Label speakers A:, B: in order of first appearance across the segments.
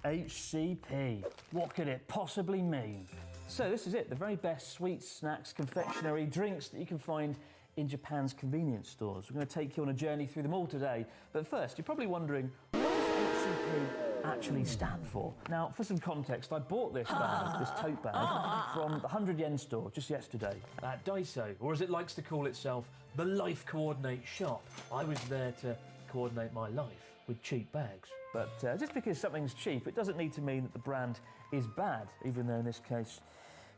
A: HCP, what could it possibly mean? So this is it, the very best sweets, snacks, confectionery, drinks that you can find in Japan's convenience stores. We're going to take you on a journey through them all today. But first, you're probably wondering, what does HCP actually stand for? Now, for some context, I bought this bag, this tote bag, from the 100 yen store just yesterday at Dicey, or as it likes to call itself, the Life Coordinate shop. I was there to coordinate my life with cheap bags. But just because something's cheap, it doesn't need to mean that the brand is bad, even though in this case,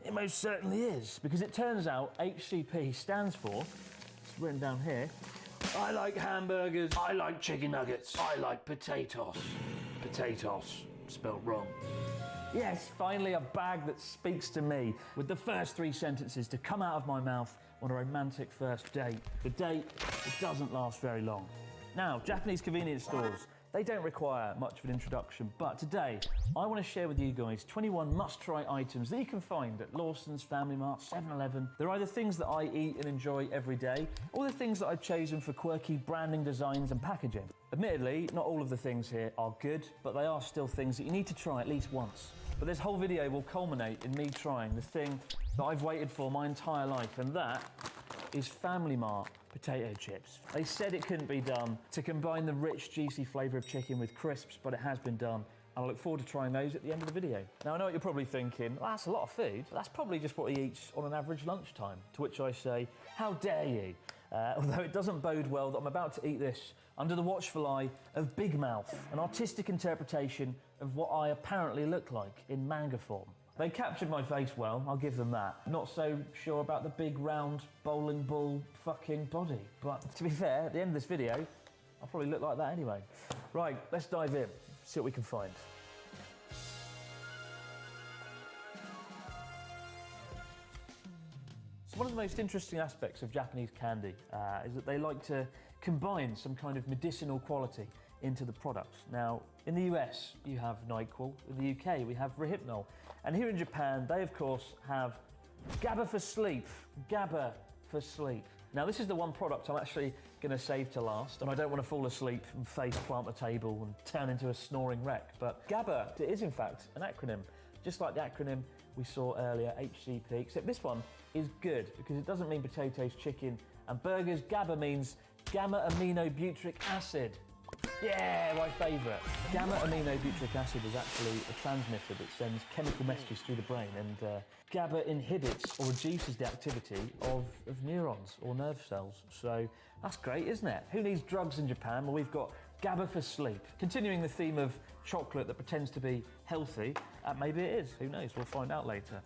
A: it most certainly is. Because it turns out HCP stands for, it's written down here, I like hamburgers, I like chicken nuggets, I like potatoes. Potatoes, spelt wrong. Yes, finally a bag that speaks to me, with the first 3 sentences to come out of my mouth on a romantic first date. The date, it doesn't last very long. Now, Japanese convenience stores, they don't require much of an introduction, but today I want to share with you guys 21 must-try items that you can find at Lawson's, Family Mart, 7-Eleven. They're either things that I eat and enjoy every day, or the things that I've chosen for quirky branding designs and packaging. Admittedly, not all of the things here are good, but they are still things that you need to try at least once. But this whole video will culminate in me trying the thing that I've waited for my entire life, and that is Family Mart potato chips. They said it couldn't be done to combine the rich, juicy flavour of chicken with crisps, but it has been done. And I look forward to trying those at the end of the video. Now, I know what you're probably thinking, well, that's a lot of food. That's probably just what he eats on an average lunchtime. To which I say, how dare you? Although it doesn't bode well that I'm about to eat this under the watchful eye of Big Mouth, an artistic interpretation of what I apparently look like in manga form. They captured my face well, I'll give them that. Not so sure about the big round bowling ball fucking body. But to be fair, at the end of this video, I'll probably look like that anyway. Right, let's dive in, see what we can find. So one of the most interesting aspects of Japanese candy is that they like to combine some kind of medicinal quality into the products. Now, in the US, you have NyQuil. In the UK, we have Rohypnol. And here in Japan, they of course have GABA for sleep. GABA for sleep. Now, this is the one product I'm actually gonna save to last, and I don't want to fall asleep and face plant the table and turn into a snoring wreck. But GABA is in fact an acronym, just like the acronym we saw earlier, HCP, except this one is good because it doesn't mean potatoes, chicken, and burgers. GABA means gamma aminobutyric acid. Yeah, my favourite. Gamma aminobutyric acid is actually a transmitter that sends chemical messages through the brain, and GABA inhibits or reduces the activity of neurons or nerve cells. So that's great, isn't it? Who needs drugs in Japan? Well, we've got GABA for sleep. Continuing the theme of chocolate that pretends to be healthy, maybe it is, who knows, we'll find out later,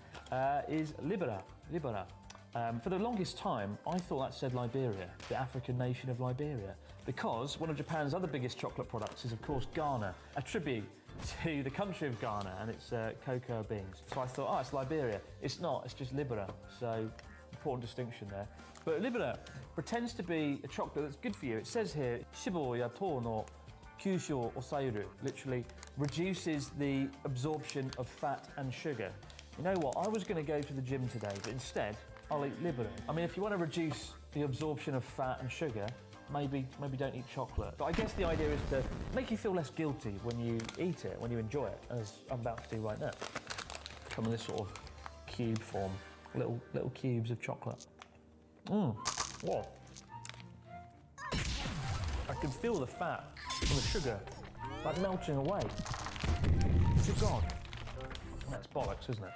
A: is Libera. For the longest time, I thought that said Liberia, the African nation of Liberia, because one of Japan's other biggest chocolate products is, of course, Ghana, a tribute to the country of Ghana and its cocoa beans. So I thought, oh, it's Liberia. It's not, it's just Libera. So, important distinction there. But Libera pretends to be a chocolate that's good for you. It says here, shibo ya to no kyusho osairu, literally reduces the absorption of fat and sugar. You know what, I was going to go to the gym today, but instead, I'll eat Libera. I mean, if you want to reduce the absorption of fat and sugar, maybe don't eat chocolate. But I guess the idea is to make you feel less guilty when you eat it, when you enjoy it, as I'm about to do right now. Come in this sort of cube form, little cubes of chocolate. Whoa. I can feel the fat and the sugar like melting away. Good God. That's bollocks, isn't it?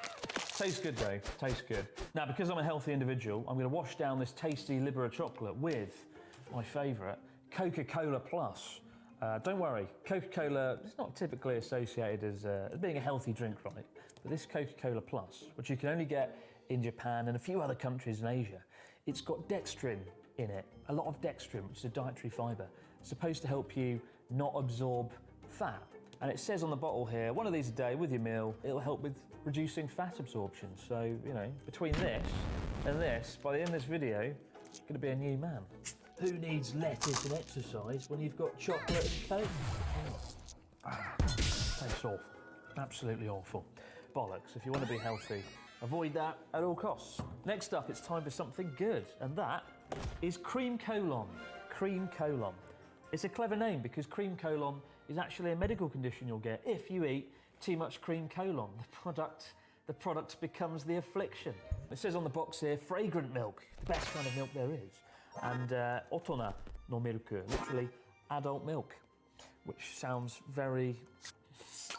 A: Tastes good though, tastes good. Now, because I'm a healthy individual, I'm gonna wash down this tasty Libera chocolate with my favourite, Coca-Cola Plus. Don't worry, Coca-Cola is not typically associated as being a healthy drink, right? But this Coca-Cola Plus, which you can only get in Japan and a few other countries in Asia, it's got dextrin in it, a lot of dextrin, which is a dietary fibre. It's supposed to help you not absorb fat. And it says on the bottle here, one of these a day with your meal, it'll help with reducing fat absorption. So, you know, between this and this, by the end of this video, you're gonna be a new man. Who needs lettuce and exercise when you've got chocolate and Coke? Tastes awful, absolutely awful. Bollocks, if you want to be healthy, avoid that at all costs. Next up, it's time for something good, and that is cream colon. Cream colon. It's a clever name because cream colon is actually a medical condition you'll get if you eat too much cream colon. The product becomes the affliction. It says on the box here, fragrant milk, the best kind of milk there is. And otona no milku, literally adult milk, which sounds very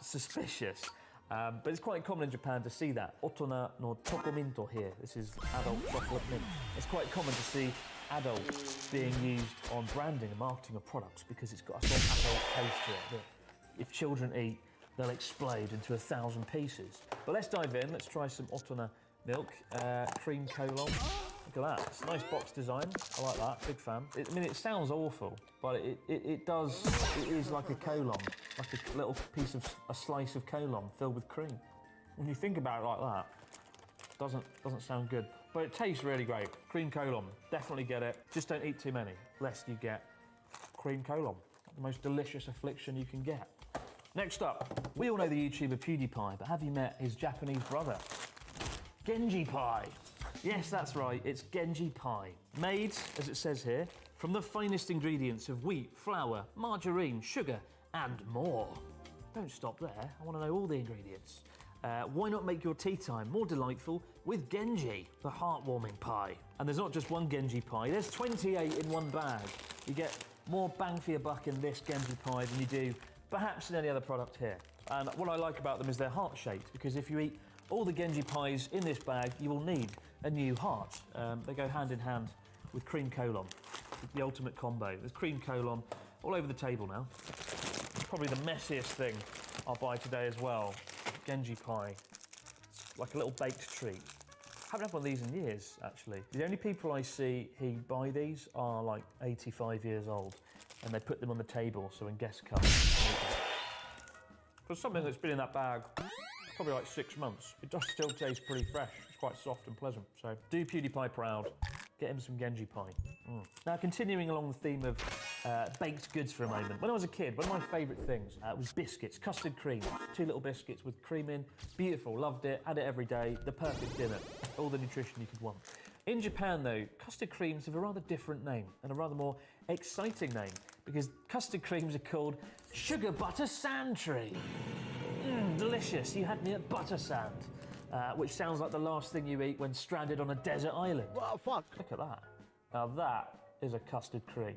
A: suspicious. But it's quite common in Japan to see that. Otona no chocominto here. This is adult chocolate mint. It's quite common to see adult being used on branding and marketing of products because it's got a sort of adult taste to it that if children eat, they'll explode into 1,000 pieces. But let's dive in. Let's try some Otona milk, cream colon. Look at that. It's a nice box design. I like that. Big fan. I mean, it sounds awful, but it is like a colon, like a little piece of a slice of colon filled with cream. When you think about it like that, doesn't sound good. But it tastes really great. Cream colon, definitely get it. Just don't eat too many, lest you get cream colon. The most delicious affliction you can get. Next up, we all know the YouTuber PewDiePie, but have you met his Japanese brother? Genji Pie. Yes, that's right, it's Genji Pie. Made, as it says here, from the finest ingredients of wheat, flour, margarine, sugar, and more. Don't stop there, I want to know all the ingredients. Why not make your tea time more delightful with Genji, the heartwarming pie? And there's not just one Genji Pie, there's 28 in one bag. You get more bang for your buck in this Genji Pie than you do perhaps in any other product here. And what I like about them is they're heart-shaped, because if you eat all the Genji Pies in this bag, you will need a new heart. They go hand in hand with cream colon, the ultimate combo. There's cream colon all over the table now. Probably the messiest thing I'll buy today as well. Genji Pie. It's like a little baked treat. Haven't had one of these in years, actually. The only people I see who buy these are like 85 years old, and they put them on the table so when guests come, for something that's been in that bag probably like 6 months, it does still taste pretty fresh. It's quite soft and pleasant. So do PewDiePie proud. Get him some Genji Pie. Now, continuing along the theme of baked goods for a moment. When I was a kid, one of my favourite things was biscuits, custard creams. 2 little biscuits with cream in. Beautiful, loved it, had it every day. The perfect dinner. All the nutrition you could want. In Japan, though, custard creams have a rather different name and a rather more exciting name because custard creams are called sugar butter sand tree. Delicious. You had me at butter sand, which sounds like the last thing you eat when stranded on a desert island. Well, fuck. Look at that. Now that is a custard cream.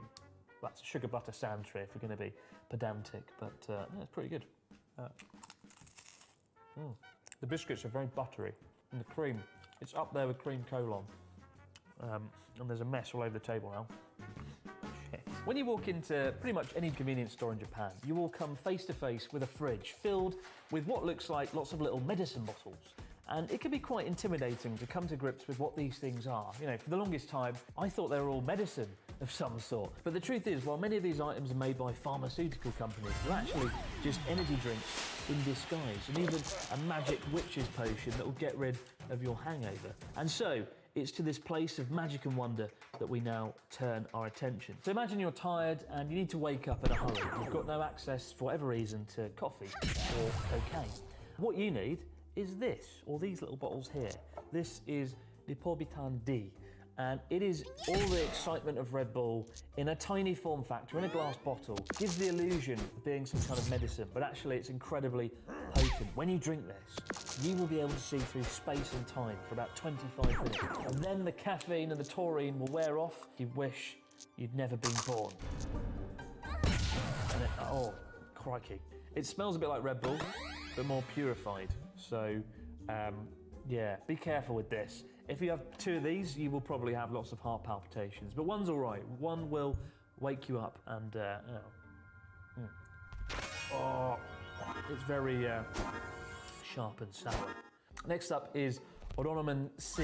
A: That's a sugar butter sand tree if we're going to be pedantic, but yeah, it's pretty good. The biscuits are very buttery, and the cream, it's up there with cream colon. And there's a mess all over the table now. When you walk into pretty much any convenience store in Japan, you will come face to face with a fridge filled with what looks like lots of little medicine bottles. And it can be quite intimidating to come to grips with what these things are. You know, for the longest time, I thought they were all medicine of some sort. But the truth is, while many of these items are made by pharmaceutical companies, they're actually just energy drinks in disguise, and even a magic witch's potion that will get rid of your hangover. And so, it's to this place of magic and wonder that we now turn our attention. So imagine you're tired and you need to wake up in a hurry. You've got no access, for whatever reason, to coffee or cocaine. What you need is this, or these little bottles here. This is Lipobitan D, and it is all the excitement of Red Bull in a tiny form factor, in a glass bottle. It gives the illusion of being some kind of medicine, but actually it's incredibly potent. When you drink this, you will be able to see through space and time for about 25 minutes. And then the caffeine and the taurine will wear off. You wish you'd never been born. And oh, crikey. It smells a bit like Red Bull, but more purified. So, yeah, be careful with this. If you have 2 of these, you will probably have lots of heart palpitations, but one's all right. One will wake you up and, oh, it's very sharp and sour. Next up is Oronomin C.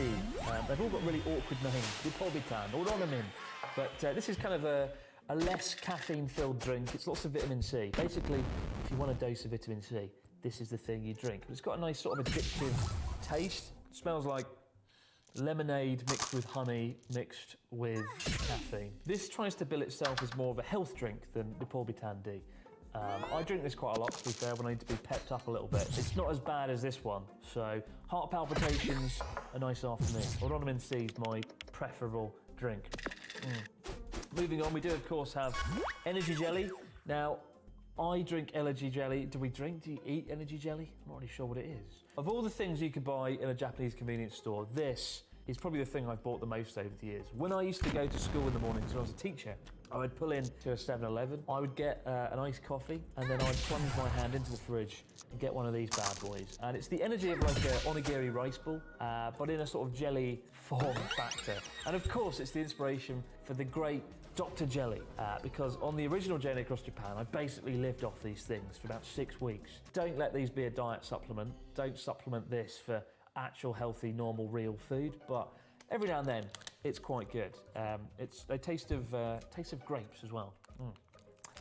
A: They've all got really awkward names. Lipobitan, Oronomin. But this is kind of a less caffeine-filled drink. It's lots of vitamin C. Basically, if you want a dose of vitamin C, this is the thing you drink. But it's got a nice sort of addictive taste. It smells like lemonade mixed with honey, mixed with caffeine. This tries to bill itself as more of a health drink than Lipobitan D. I drink this quite a lot, to be fair, when I need to be pepped up a little bit. It's not as bad as this one, so heart palpitations, a nice afternoon. Oronomin C is my preferable drink. Moving on, we do of course have energy jelly. Now, I drink energy jelly. Do you eat energy jelly? I'm not really sure what it is. Of all the things you could buy in a Japanese convenience store, this is probably the thing I've bought the most over the years. When I used to go to school in the mornings when I was a teacher, I would pull in to a 7-Eleven, I would get an iced coffee, and then I'd plunge my hand into the fridge and get one of these bad boys. And it's the energy of like a onigiri rice ball, but in a sort of jelly form factor. And of course, it's the inspiration for the great Dr. Jelly, because on the original Journey Across Japan, I basically lived off these things for about 6 weeks. Don't let these be a diet supplement. Don't supplement this for actual healthy, normal, real food, but every now and then, it's quite good. It's a taste of grapes as well.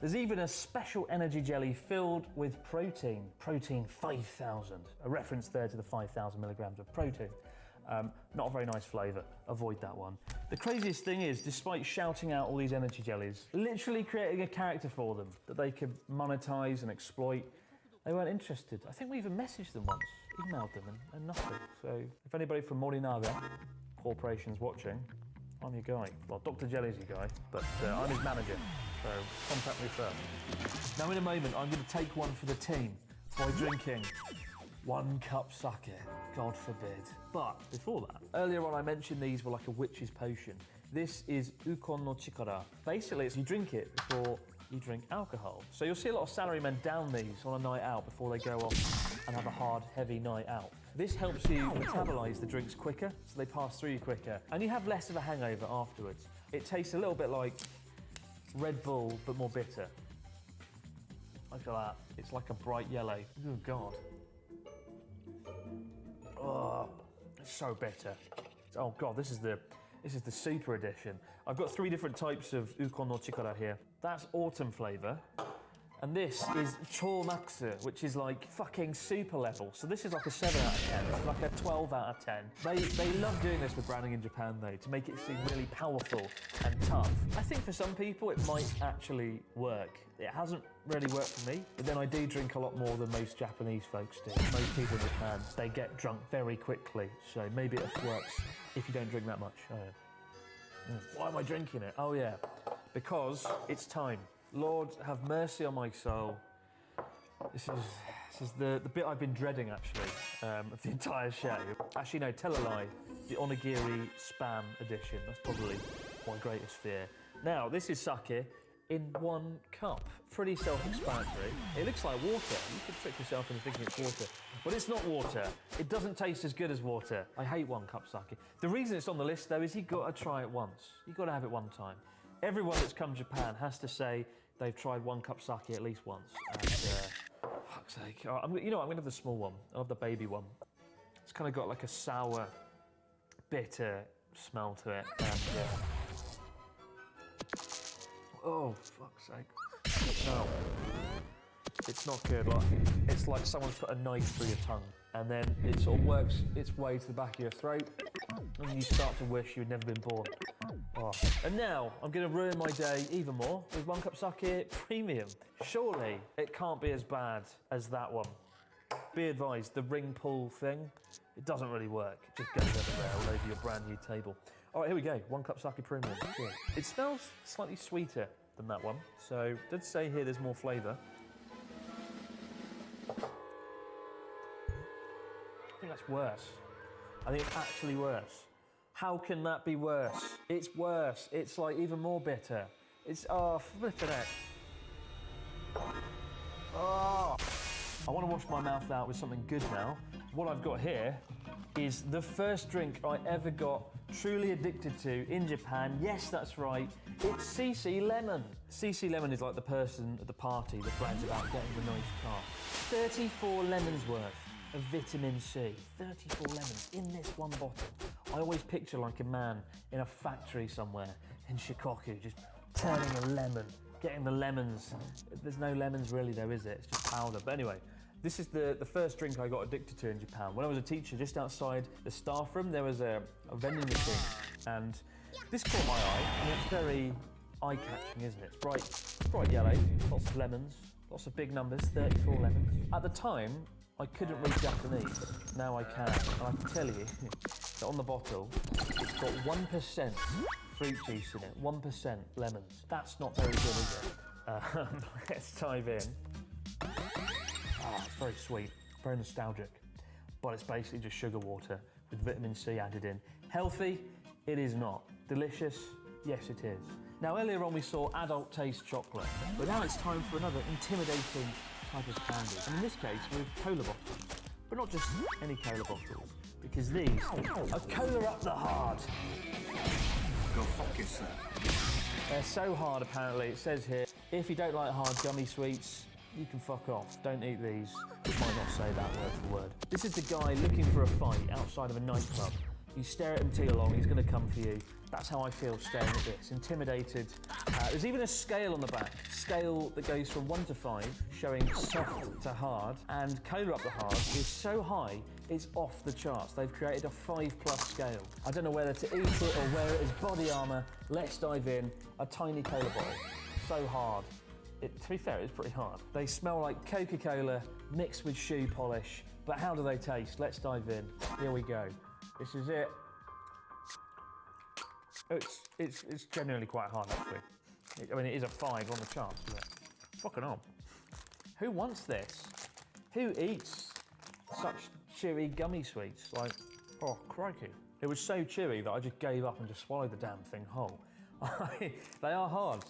A: There's even a special energy jelly filled with protein 5,000. A reference there to the 5,000 milligrams of protein. Not a very nice flavour, avoid that one. The craziest thing is, despite shouting out all these energy jellies, literally creating a character for them that they could monetize and exploit, they weren't interested. I think we even messaged them once, emailed them and nothing. So if anybody from Morinaga Corporation's watching, I'm your guy. Well, Dr. Jelly's your guy, but I'm his manager, so contact me first. Now in a moment, I'm going to take one for the team by drinking 1 cup sake, God forbid. But before that, earlier on I mentioned these were like a witch's potion. This is Ukon no Chikara. Basically, it's you drink it before you drink alcohol. So you'll see a lot of salarymen down these on a night out before they go off and have a hard, heavy night out. This helps you metabolise the drinks quicker, so they pass through you quicker, and you have less of a hangover afterwards. It tastes a little bit like Red Bull, but more bitter. Look at that. It's like a bright yellow. Oh, God. Oh, it's so bitter. Oh, God, this is the super edition. I've got 3 different types of Ukon no Chikara here. That's autumn flavour. And this is Chomaksu, which is like fucking super level. So this is like a 7 out of 10. It's like a 12 out of 10. They love doing this with branding in Japan though, to make it seem really powerful and tough. I think for some people it might actually work. It hasn't really worked for me, but then I do drink a lot more than most Japanese folks do. Most people in Japan, they get drunk very quickly. So maybe it works if you don't drink that much. Oh, yeah. Why am I drinking it? Oh yeah, because it's time. Lord, have mercy on my soul. This is the bit I've been dreading, actually, of the entire show. Actually, no, tell a lie. The onigiri spam edition. That's probably my greatest fear. Now, this is sake in 1 cup. Pretty self-explanatory. It looks like water. You could trick yourself into thinking it's water. But it's not water. It doesn't taste as good as water. I hate 1 cup sake. The reason it's on the list, though, is you've got to try it once. You've got to have it one time. Everyone that's come to Japan has to say they've tried 1 cup sake at least once. And, fuck's sake. I'm going to have the small one. I'll have the baby one. It's kind of got like a sour, bitter smell to it. And, oh, fuck's sake. No. It's not good. It's like someone's put a knife through your tongue. And then it sort of works its way to the back of your throat. And you start to wish you'd never been born. Oh. And now, I'm going to ruin my day even more with 1 cup sake premium. Surely, it can't be as bad as that one. Be advised, the ring pull thing, it doesn't really work. It just goes everywhere all over your brand new table. All right, here we go. 1 cup sake premium. Here. It smells slightly sweeter than that one. So, it did say here there's more flavour. I think that's worse. I think it's actually worse. How can that be worse? It's worse. It's like even more bitter. It's, oh, flipping it. Oh. I want to wash my mouth out with something good now. What I've got here is the first drink I ever got truly addicted to in Japan. Yes, that's right. It's CC Lemon. CC Lemon is like the person at the party that brags about getting the nice car. 34 lemons worth of vitamin C. 34 lemons in this one bottle. I always picture like a man in a factory somewhere in Shikoku just turning a lemon, getting the lemons. There's no lemons really though, is it? It's just powder. But anyway, this is the first drink I got addicted to in Japan. When I was a teacher, just outside the staff room, there was a vending machine. And this caught my eye. I mean, it's very eye-catching, isn't it? It's bright yellow, lots of lemons, lots of big numbers, 34 lemons. At the time, I couldn't read Japanese. Now I can. And I can tell you that on the bottle, it's It's got 1% fruit juice in it, 1% lemons. That's not very good, is it? Let's dive in. Ah, it's very sweet, very nostalgic, but it's basically just sugar water with vitamin C added in. Healthy? It is not. Delicious? Yes, it is. Now, earlier on we saw adult taste chocolate, but now it's time for another intimidating type of candy. And in this case, with cola bottles. But not just any cola bottles, because these are cola up the hard.
B: Go fuck yourself.
A: They're so hard, apparently. It says here, if you don't like hard gummy sweets, you can fuck off. Don't eat these. It might not say that word for word. This is the guy looking for a fight outside of a nightclub. You stare at him too long, he's going to come for you. That's how I feel staring at this. Intimidated. There's even a scale on the back. Scale that goes from 1 to 5, showing soft to hard. And cola up the hard is so high, it's off the charts. They've created a 5+ scale. I don't know whether to eat it or wear it as body armour. Let's dive in. A tiny cola bottle. So hard. To be fair, it's pretty hard. They smell like Coca-Cola mixed with shoe polish. But how do they taste? Let's dive in. Here we go. This is it. It's genuinely quite hard, actually. I mean, it is a 5 on the charts, isn't it? Fucking on. Who wants this? Who eats such chewy gummy sweets? Like, oh, crikey. It was so chewy that I just gave up and just swallowed the damn thing whole. They are hard.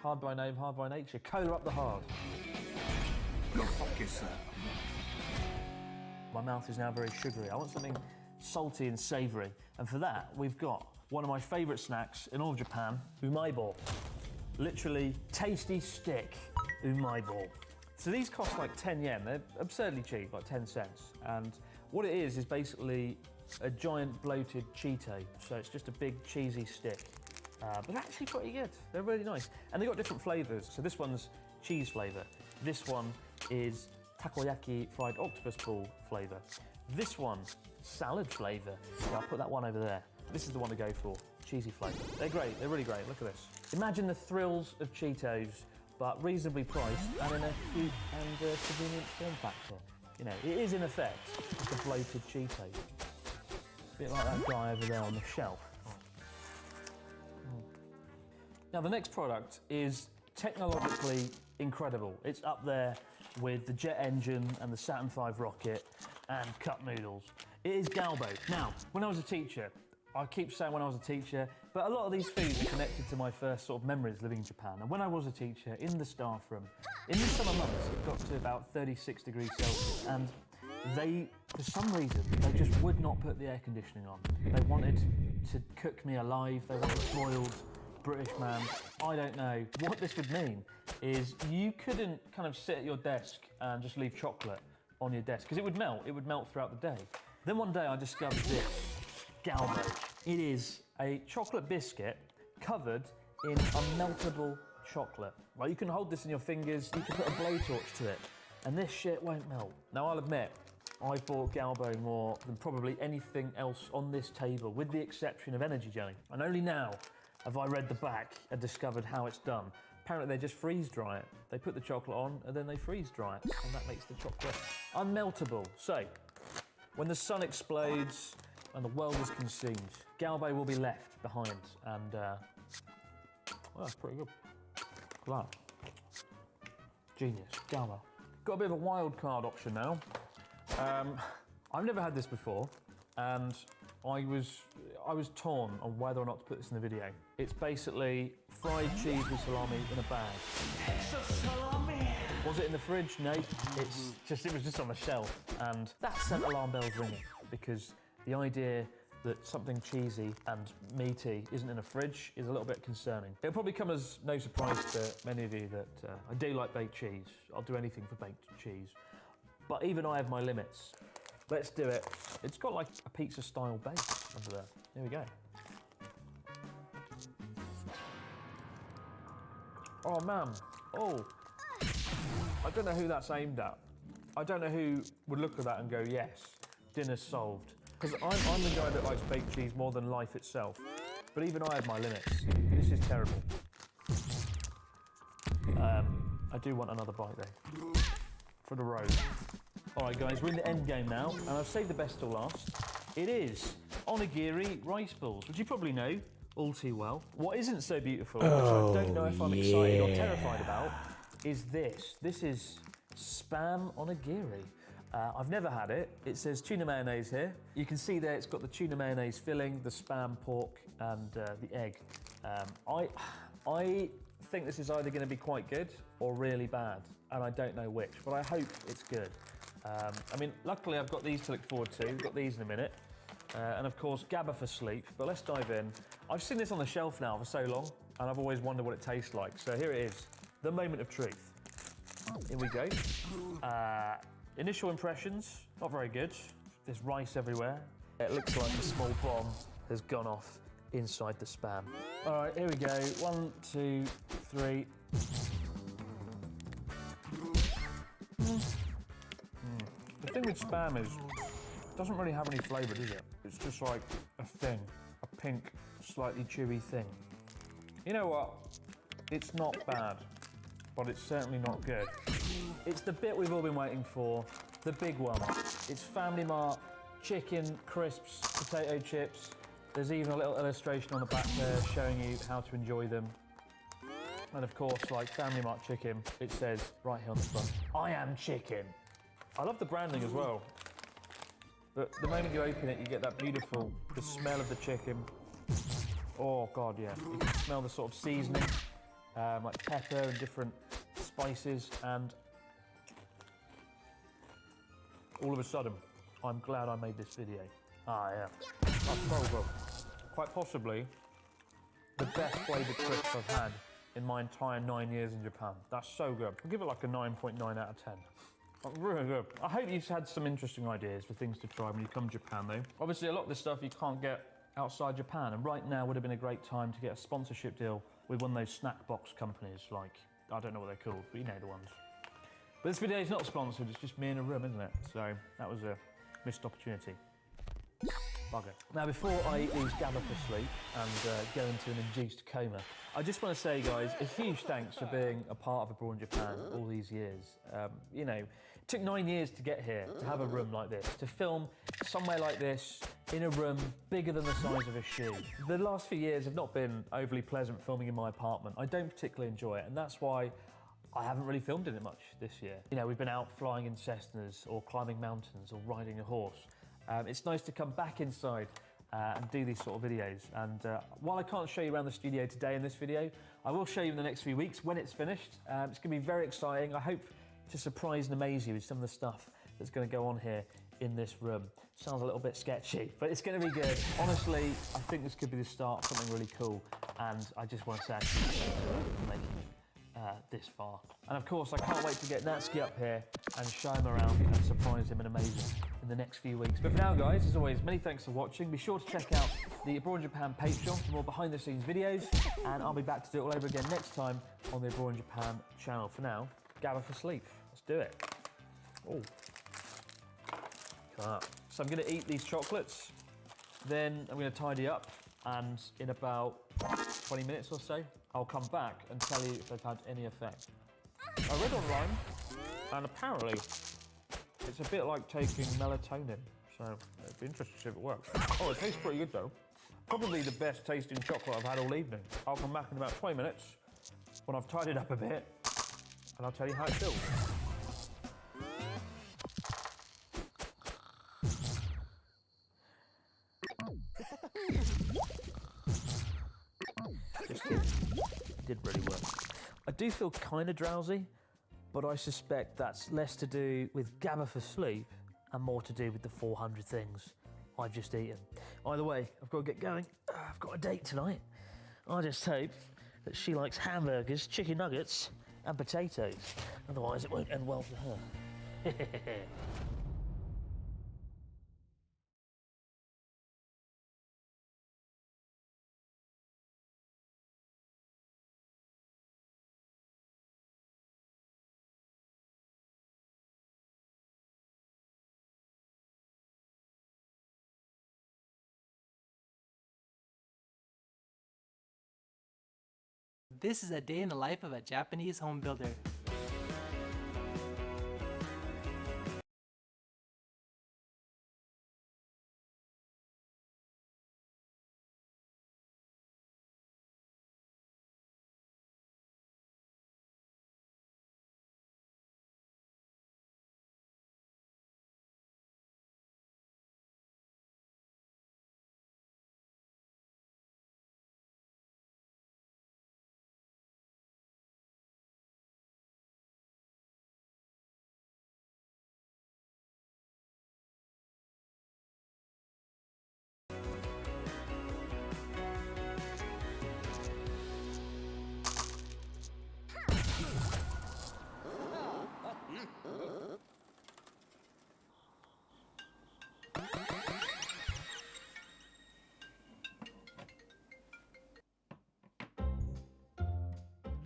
A: Hard by name, hard by nature. Cola up the hard.
B: Go fuck yourself.
A: My mouth is now very sugary. I want something salty and savoury. And for that, we've got one of my favourite snacks in all of Japan, umaibo. Literally, tasty stick umaibo. So these cost like 10 yen. They're absurdly cheap, like 10 cents. And what it is basically a giant bloated Cheeto. So it's just a big cheesy stick. But they're actually pretty good. They're really nice. And they've got different flavours. So this one's cheese flavour. This one is takoyaki fried octopus ball flavour. This one, salad flavour. So I'll put that one over there. This is the one to go for, cheesy flavour. They're great, they're really great, look at this. Imagine the thrills of Cheetos, but reasonably priced and in a cute and convenient form factor. You know, it is in effect like a bloated Cheeto. A bit like that guy over there on the shelf. Now the next product is technologically incredible. It's up there with the jet engine and the Saturn V rocket and cup noodles. It is Galbo. Now, when I was a teacher, I keep saying when I was a teacher, but a lot of these foods are connected to my first sort of memories living in Japan. And when I was a teacher, in the staff room, in the summer months, it got to about 36 degrees Celsius. And they, for some reason, they just would not put the air conditioning on. They wanted to cook me alive. They wanted boiled British man. I don't know. What this would mean is you couldn't kind of sit at your desk and just leave chocolate on your desk, because it would melt. It would melt throughout the day. Then one day I discovered this. Galbo. It is a chocolate biscuit covered in unmeltable chocolate. Right, you can hold this in your fingers, you can put a blowtorch to it, and this shit won't melt. Now I'll admit, I've bought Galbo more than probably anything else on this table, with the exception of energy jelly. And only now have I read the back and discovered how it's done. Apparently they just freeze dry it. They put the chocolate on and then they freeze dry it, and that makes the chocolate unmeltable. So, when the sun explodes, and the world is consumed, Galbo will be left behind, and well, that's pretty good. Wow. Genius, Galbo. Got a bit of a wild card option now. I've never had this before, and I was torn on whether or not to put this in the video. It's basically fried cheese with salami in a bag. Was it in the fridge? No, it was just on the shelf, and that sent alarm bells ringing, because the idea that something cheesy and meaty isn't in a fridge is a little bit concerning. It'll probably come as no surprise to many of you that I do like baked cheese. I'll do anything for baked cheese. But even I have my limits. Let's do it. It's got like a pizza-style base under there. Here we go. Oh man, oh. I don't know who that's aimed at. I don't know who would look at that and go, yes, dinner's solved. Because I'm the guy that likes baked cheese more than life itself. But even I have my limits. This is terrible. I do want another bite though. For the road. All right guys, we're in the end game now, and I've saved the best till last. It is onigiri rice balls, which you probably know all too well. What isn't so beautiful, which I don't know if I'm excited or terrified about, is this. This is Spam onigiri. I've never had it. It says tuna mayonnaise here. You can see there it's got the tuna mayonnaise filling, the Spam pork, and the egg. I think this is either going to be quite good or really bad, and I don't know which, but I hope it's good. I mean, luckily I've got these to look forward to. We've got these in a minute. And of course, GBA for sleep, but let's dive in. I've seen this on the shelf now for so long, and I've always wondered what it tastes like. So here it is, the moment of truth. Here we go. Initial impressions, not very good. There's rice everywhere. It looks like a small bomb has gone off inside the Spam. All right, here we go. 1, 2, 3. The thing with Spam is, it doesn't really have any flavour, does it? It's just like a thing, a pink, slightly chewy thing. You know what? It's not bad, but it's certainly not good. It's the bit we've all been waiting for, the big one. It's Family Mart, chicken, crisps, potato chips. There's even a little illustration on the back there showing you how to enjoy them. And of course, like Family Mart chicken, it says right here on the front, I am chicken. I love the branding as well. But the moment you open it, you get that beautiful, the smell of the chicken. Oh God, yeah. You can smell the sort of seasoning, like pepper and different spices, and all of a sudden, I'm glad I made this video. Ah, yeah. That's so good. Quite possibly the best flavoured crisps I've had in my entire 9 years in Japan. That's so good. I'll give it like a 9.9 out of 10. That's really good. I hope you've had some interesting ideas for things to try when you come to Japan though. Obviously a lot of this stuff you can't get outside Japan, and right now would have been a great time to get a sponsorship deal with one of those snack box companies, like, I don't know what they're called, but you know the ones. But this video is not sponsored, it's just me in a room, isn't it? So that was a missed opportunity. Bugger. Now before I eat these GBA for sleep and go into an induced coma, I just want to say guys, a huge thanks for being a part of Abroad in Japan all these years. You know, it took 9 years to get here, to have a room like this, to film somewhere like this, in a room bigger than the size of a shoe. The last few years have not been overly pleasant filming in my apartment. I don't particularly enjoy it, and that's why I haven't really filmed in it much this year. You know, we've been out flying in Cessnas, or climbing mountains, or riding a horse. It's nice to come back inside and do these sort of videos. And while I can't show you around the studio today in this video, I will show you in the next few weeks when it's finished. It's going to be very exciting. I hope to surprise and amaze you with some of the stuff that's going to go on here in this room. Sounds a little bit sketchy, but it's going to be good. Honestly, I think this could be the start of something really cool, and I just want to say thank you for making it this far. And of course, I can't wait to get Natsuki up here and show him around and surprise him and amaze him in the next few weeks. But for now, guys, as always, many thanks for watching. Be sure to check out the Abroad in Japan Patreon for more behind-the-scenes videos, and I'll be back to do it all over again next time on the Abroad in Japan channel. For now, GBA for sleep. Let's do it. Oh. So I'm going to eat these chocolates, then I'm going to tidy up, and in about 20 minutes or so, I'll come back and tell you if they've had any effect. I read online, and apparently it's a bit like taking melatonin, so it'd be interesting to see if it works. Oh, it tastes pretty good though. Probably the best tasting chocolate I've had all evening. I'll come back in about 20 minutes when I've tidied up a bit, and I'll tell you how it feels. Just kidding. It did really work. I do feel kind of drowsy, but I suspect that's less to do with GBA for sleep and more to do with the 400 things I've just eaten. Either way, I've got to get going. I've got a date tonight. I just hope that she likes hamburgers, chicken nuggets, and potatoes. Otherwise, it won't end well for her.
C: This is a day in the life of a Japanese home builder.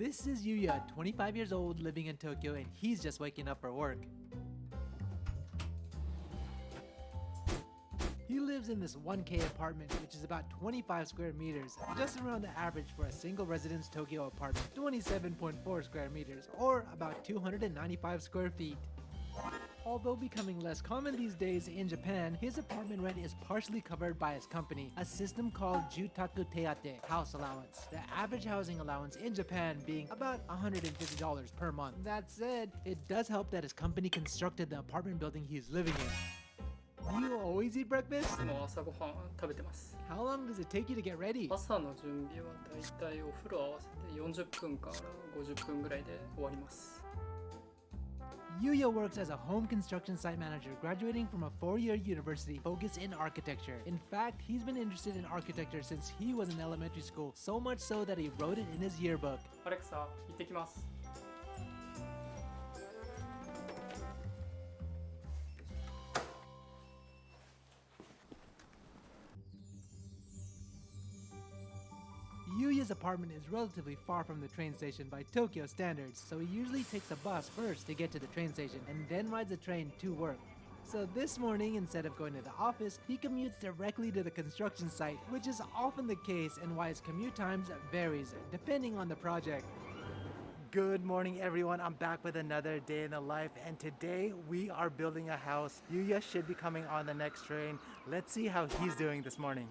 C: This is Yuya, 25 years old, living in Tokyo, and he's just waking up for work. He lives in this 1K apartment, which is about 25 square meters, just around the average for a single residence Tokyo apartment, 27.4 square meters, or about 295 square feet. Although becoming less common these days in Japan, his apartment rent is partially covered by his company, a system called Jutaku Teate, house allowance. The average housing allowance in Japan being about $150 per month. That said, it does help that his company constructed the apartment building he's living in. Do you always eat breakfast?
D: いつも朝ごはん食べてます。
C: How long does it take you to get ready?
D: 朝の準備はだいたいお風呂合わせて40分から50分ぐらいで終わります。
C: Yuya works as a home construction site manager, graduating from a 4-year university focused in architecture. In fact, he's been interested in architecture since he was in elementary school, so much so that he wrote it in his yearbook.
D: アレクサ、行ってきます。
C: Yuya's apartment is relatively far from the train station by Tokyo standards, so he usually takes a bus first to get to the train station and then rides a train to work. So this morning, instead of going to the office, he commutes directly to the construction site, which is often the case and why his commute times varies depending on the project. Good morning everyone, I'm back with another day in the life, and today we are building a house. Yuya should be coming on the next train. Let's see how he's doing this morning.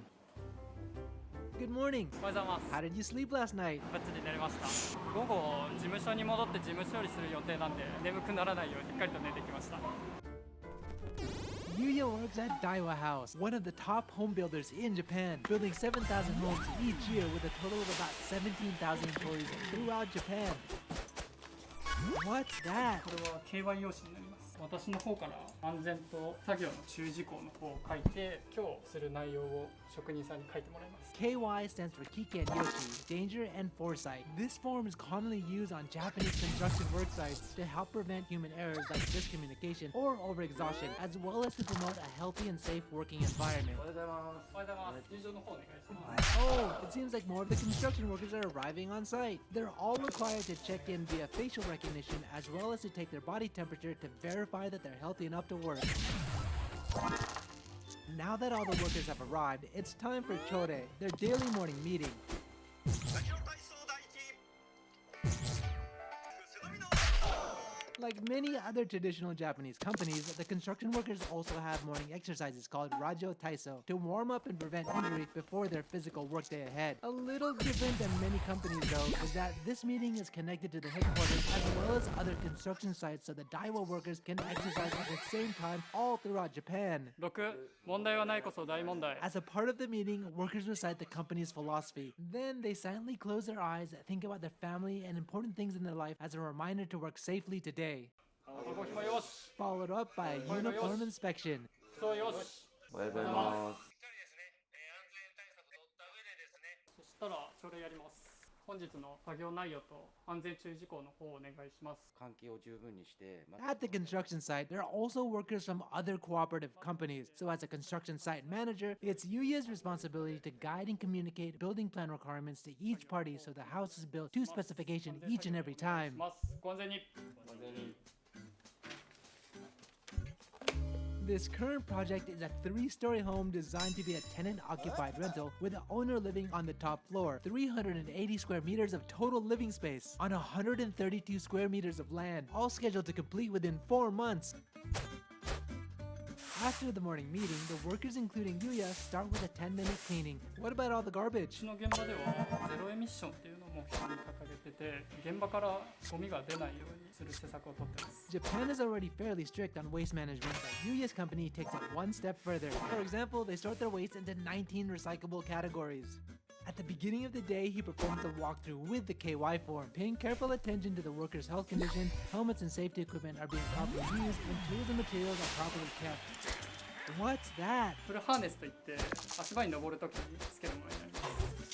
C: Good morning.
D: おはようございます。
C: How did you sleep last night?
D: バッチリ寝れました。午後、事務所に戻って事務処理する予定なんで、眠くならないようにしっかりと寝てきました。
C: Yuya works at Daiwa House, one of the top home builders in Japan, building 7,000 homes each year with a total of about 17,000 employees throughout Japan. What's that?
D: これは KY 用紙になります。私の方から安全と作業の注意事項の方を書いて、今日する内容を職人さんに書いてもらいます。
C: KY stands for Kiken Yoshi, danger and foresight. This form is commonly used on Japanese construction work sites to help prevent human errors like miscommunication or overexhaustion, as well as to promote a healthy and safe working environment.
D: おはようございます。入場の方お願いします。
C: Oh, it seems like more of the construction workers are arriving on site. They're all required to check in via facial recognition as well as to take their body temperature to verify that they're healthy enough to work. Now that all the workers have arrived, it's time for Chore, their daily morning meeting. Like many other traditional Japanese companies, the construction workers also have morning exercises called Rajo Taiso to warm up and prevent injury before their physical workday ahead. A little different than many companies though is that this meeting is connected to the headquarters as well as other construction sites so the Daiwa workers can exercise at the same time all throughout Japan.
D: 6、問題はないこそ大問題。
C: As a part of the meeting, workers recite the company's philosophy. Then they silently close their eyes, think about their family and important things in their life as a reminder to work safely today.
D: ごひもよし。
C: Followed up by a uniform inspection.
D: そうよし。
E: おはようございます。
D: そしたら朝礼やります。本日の作業内容と安全注意事項の方をお願いします。
E: 換気を十分にして、
C: At the construction site, there are also workers from other cooperative companies. So as a construction site manager, it's Yuya's responsibility to guide and communicate building plan requirements to each party so the house is built to specification each and every time.
D: ます。ご安全に。
C: This current project is a 3-story home designed to be a tenant-occupied rental with the owner living on the top floor. 380 square meters of total living space on 132 square meters of land, all scheduled to complete within 4 months. After the morning meeting, the workers including Yuya start with a 10-minute cleaning. What about all the
D: う
C: garbage?
D: ちの現場ではゼロエミッションっていうのを目標に掲げてて、現場からゴミが出ないようにする施策をとってます。
C: Japan is already fairly strict on waste management, but Yuya's company takes it one step further. For example, they sort their waste into 19 recyclable categories. At the beginning of the day, he performs a walkthrough with the KY form, paying careful attention to the workers' health condition, helmets and safety equipment are being properly used, and tools and materials are properly kept. What's that?
D: フルハーネスといって足場に登るときにつけるものになります。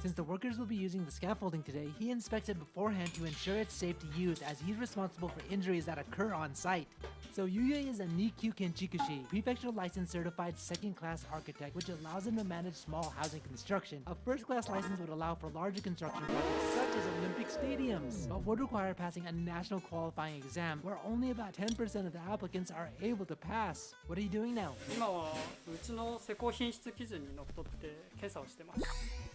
C: Since the workers will be using the scaffolding today, he inspects it beforehand to ensure it's safe to use, as he's responsible for injuries that occur on site. So Yuya is a Nikkyu Kenchikushi, prefecture licensed certified second-class architect, which allows him to manage small housing construction. A first-class license would allow for larger construction projects such as Olympic stadiums, but would require passing a national qualifying exam where only about 10% of the applicants are able to pass. What are you doing now?
D: 今はうちの施工品質基準にのっとって検査をしてます。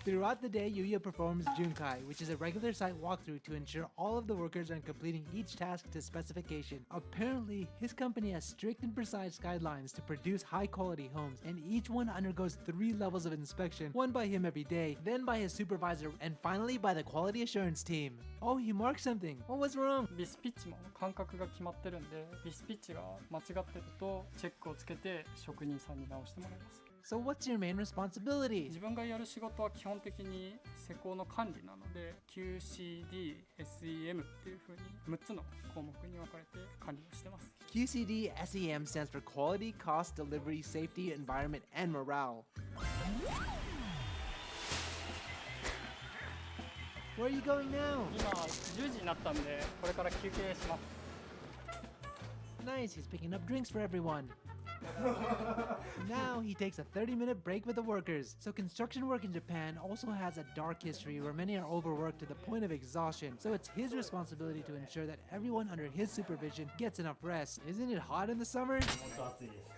C: Throughout the day, Yuya performs Junkai, which is a regular site walkthrough to ensure all of the workers are completing each task to specification. Apparently, his company has strict and precise guidelines to produce high-quality homes, and each one undergoes 3 levels of inspection, one by him every day, then by his supervisor, and finally by the quality assurance team. Oh, he marked something. What was wrong?
D: ビスピッチも間隔が決まってるんで、ビスピッチが間違ってるとチェックをつけて職人さんに直してもらいます。
C: So what's your main responsibility?
D: 自分がやる仕事は基本的に施工の管理なので QCD、SEM っていう風に6つの項目に分かれて管理をしてます。
C: QCD SEM stands for Quality, Cost, Delivery, Safety, Environment, and Morale. Where are you going now?
D: 今10時になったんでこれから休憩します。
C: Nice, he's picking up drinks for everyone. Now he takes a 30-minute break with the workers. So construction work in Japan also has a dark history where many are overworked to the point of exhaustion. So it's his responsibility to ensure that everyone under his supervision gets enough rest. Isn't it hot in the summer?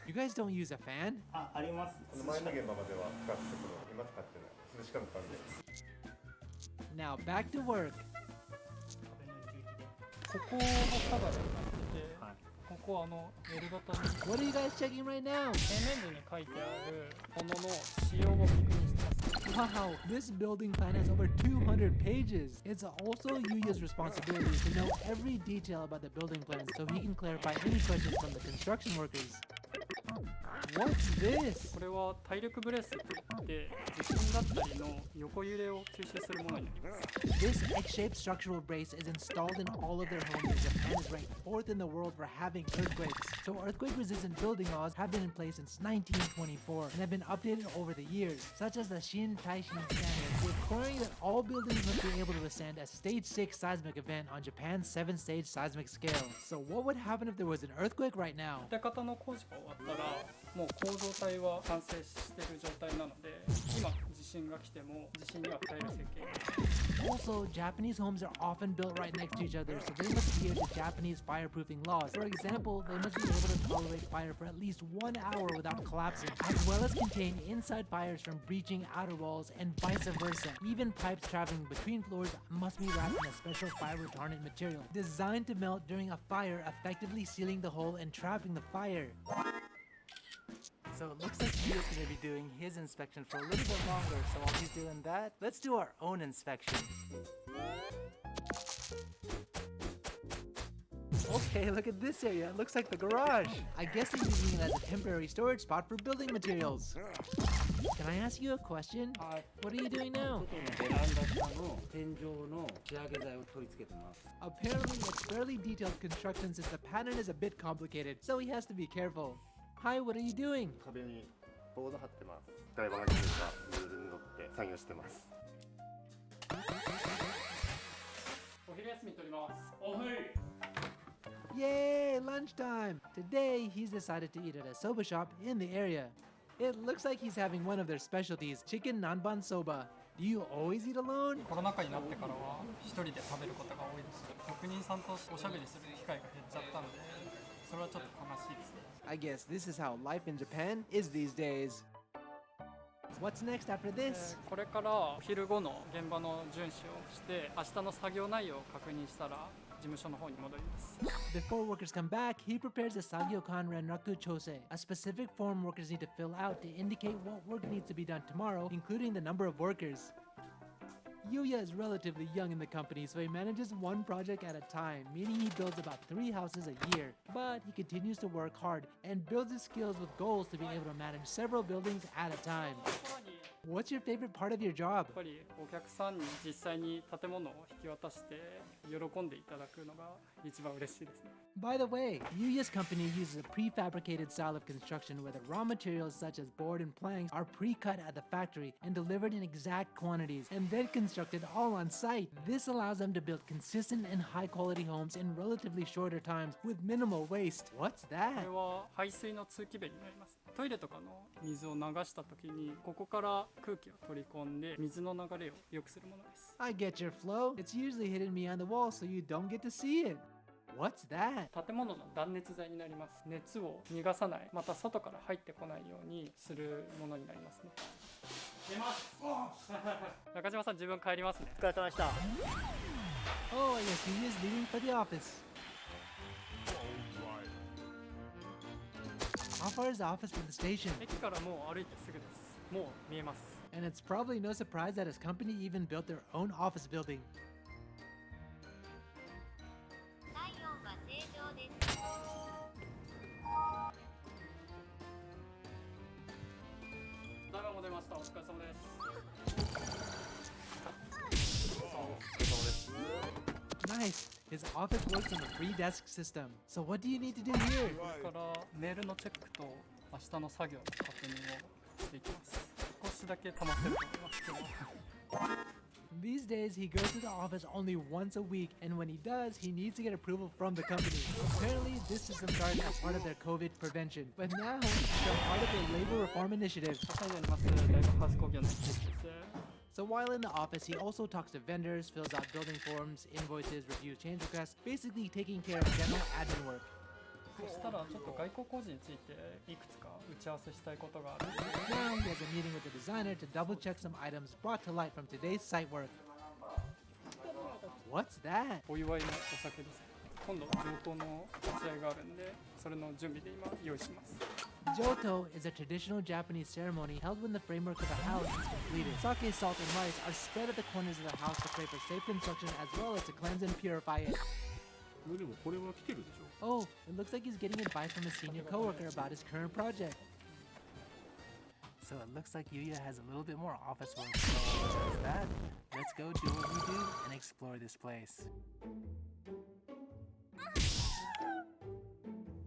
C: You guys don't use a fan?
F: あります。
G: 前の現場までは使ってたけど、今使ってない。涼しかったんで。
C: Now back to work.
D: ここがカバーになってて、ここL 型に
C: What are you guys checking right now?
D: 平面図に書いてあるものの仕様を確認してます。
C: Wow, this building plan has over 200 pages. It's also Yuya's responsibility to know every detail about the building plan so he can clarify any questions from the construction workers. What's this?
D: これは体力ブレスといって地震だったりの横揺れを吸収するものになります。
C: This X-shaped structural brace is installed in all of their homes, and Japan is ranked 4th in the world for having earthquakes. So earthquake-resistant building laws have been in place since 1924 and have been updated over the years, such as the Shin Taishin standard, requiring that all buildings must be able to withstand a stage 6 seismic event on Japan's 7-stage seismic scale. So what would happen if there was an earthquake right now?
D: 建て方の工事が終わったらもう構造体は完成している状態なので今地震が来ても地震には耐える設計。
C: Also, Japanese homes are often built right next to each other, so they must adhere to Japanese fireproofing laws. For example, they must be able to tolerate fire for at least 1 hour without collapsing, as well as contain inside fires from breaching outer walls and vice versa. Even pipes traveling between floors must be wrapped in a special fire retardant material designed to melt during a fire, effectively sealing the hole and trapping the fire. So it looks like Yuya's going to be doing his inspection for a little bit longer, so while he's doing that, let's do our own inspection. Okay, look at this area. It looks like the garage. I guess they're using it as a temporary storage spot for building materials. Can I ask you a question? What are you doing now?
E: ベランダ下の天井の仕上げ剤を取り付けてます。
C: Apparently, it's fairly detailed construction since the pattern is a bit complicated, so he has to be careful. Hi, what are you doing?
G: 壁にボード貼ってます。台場が切れたルールに乗って作業してます。
D: お昼休み取ります。おはい。
C: Yay, lunchtime! Today, he's decided to eat at a soba shop in the area. It looks like he's having one of their specialties, chicken nanban soba. Do you always eat alone?
D: コロナ禍になってからは一人で食べることが多いです。職人さんとおしゃべりする機会が減っちゃったんで、それはちょっと悲しいですね。
C: I guess this is how life in Japan is these days. What's next after this?
D: これからお昼後の現場の巡視をして明日の作業内容を確認したら事務所の方に戻ります。
C: Before workers come back, he prepares the Sagyokan Renraku Chose, a specific form workers need to fill out to indicate what work needs to be done tomorrow, including the number of workers. Yuya is relatively young in the company, so he manages one project at a time, meaning he builds about 3 houses a year. But he continues to work hard and builds his skills with goals to be able to manage several buildings at a time. What's your favorite part of your job?
D: やっぱりお客さんに実際に建物を引き渡して喜んでいただくのが一番嬉しいですね。
C: By the way, Yuya's company uses a prefabricated style of construction where the raw materials such as board and planks are pre-cut at the factory and delivered in exact quantities and then constructed all on site. This allows them to build consistent and high-quality homes in relatively shorter times with minimal waste. What's
D: こ
C: that?
D: れは排水の通気弁になります。トイレとかの水を流した時にここから空気を取り込んで水の流れを良くするものです。
C: I get your flow. It's usually hidden behind the wall so you don't get to see it. What's that?
D: 建物の断熱材になります。熱を逃がさない、また外から入ってこないようにするものになりますね。出ます。中島さん、自分帰りますね。
E: お疲れ様でした。
C: Oh, I guess Yuya's leaving for the office. How far is the office from the station?
D: 駅からもう歩いてすぐです。もう見えます。
C: And it's probably no surprise that his company even built their own office building.
F: 体温は正常です。
D: ただいまも出ました。お疲れ様です。
C: Nice. His office works on a free desk system. So what do you need to do here?
D: これからメールのチェックと明日の作業の確認をしていきます。少しだけ溜まってると思いますけど。
C: These days, he goes to the office only once a week, and when he does, he needs to get approval from the company. Apparently, this system started as part of their COVID prevention, but now it's become part of their labor reform initiative.
D: 朝になります。大学ハウス工業の施設です。
C: So while in the office, he also talks to vendors, fills out building forms, invoices, reviews change requests, basically taking care of general admin work.
D: そしたらちょっと外交工事についていくつか打ち合わせしたいことがある。
C: Now he has a meeting with the designer to double check some items brought to light from today's site work. What's that?
D: お祝いのお酒です。今度上等の立ち会いがあるんで、それの準備で今用意します。
C: Joto is a traditional Japanese ceremony held when the framework of a house is completed. Sake, salt, and rice are spread at the corners of the house to pray for safe construction as well as to cleanse and purify it.
B: でもこれは来てるでしょ。
C: Oh, it looks like he's getting advice from a senior coworker about his current project. So it looks like Yuya has a little bit more office work. So besides that, let's go do what we do and explore this place.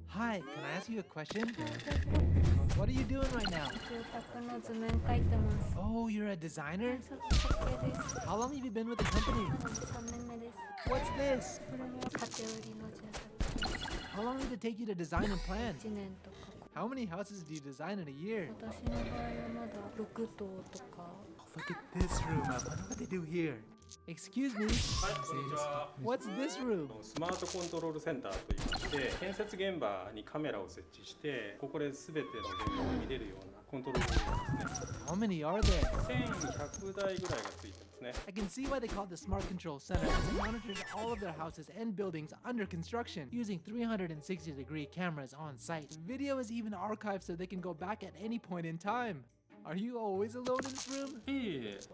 C: Hi, can I ask you a question? What are you doing right now?
F: 住宅の図面描いてます。
C: Oh, you're a designer?
F: 設計です。
C: How long have you been with the company?
F: 3年目です。
C: What's this?
F: これも建て売りの住宅。
C: How long did it take you to design and plan?
F: 1年とか。
C: How many houses do you design in a year?
F: 私の場合はまだ6棟とか。
C: Look at this room. I wonder what they do here. Excuse me.
H: はい、こんにちは。
C: What's this room?
H: スマートコントロールセンターといいまして建設現場にカメラを設置してここで全ての現場を見れるようなコントロールルームですね
C: How many are there?
H: 1100台ぐらいがついてますね
C: I can see why they call it the Smart Control Center, as it monitors all of their houses and buildings under construction using 360-degree cameras on site. Video is even archived so they can go back at any point in time. Are you always alone in this room?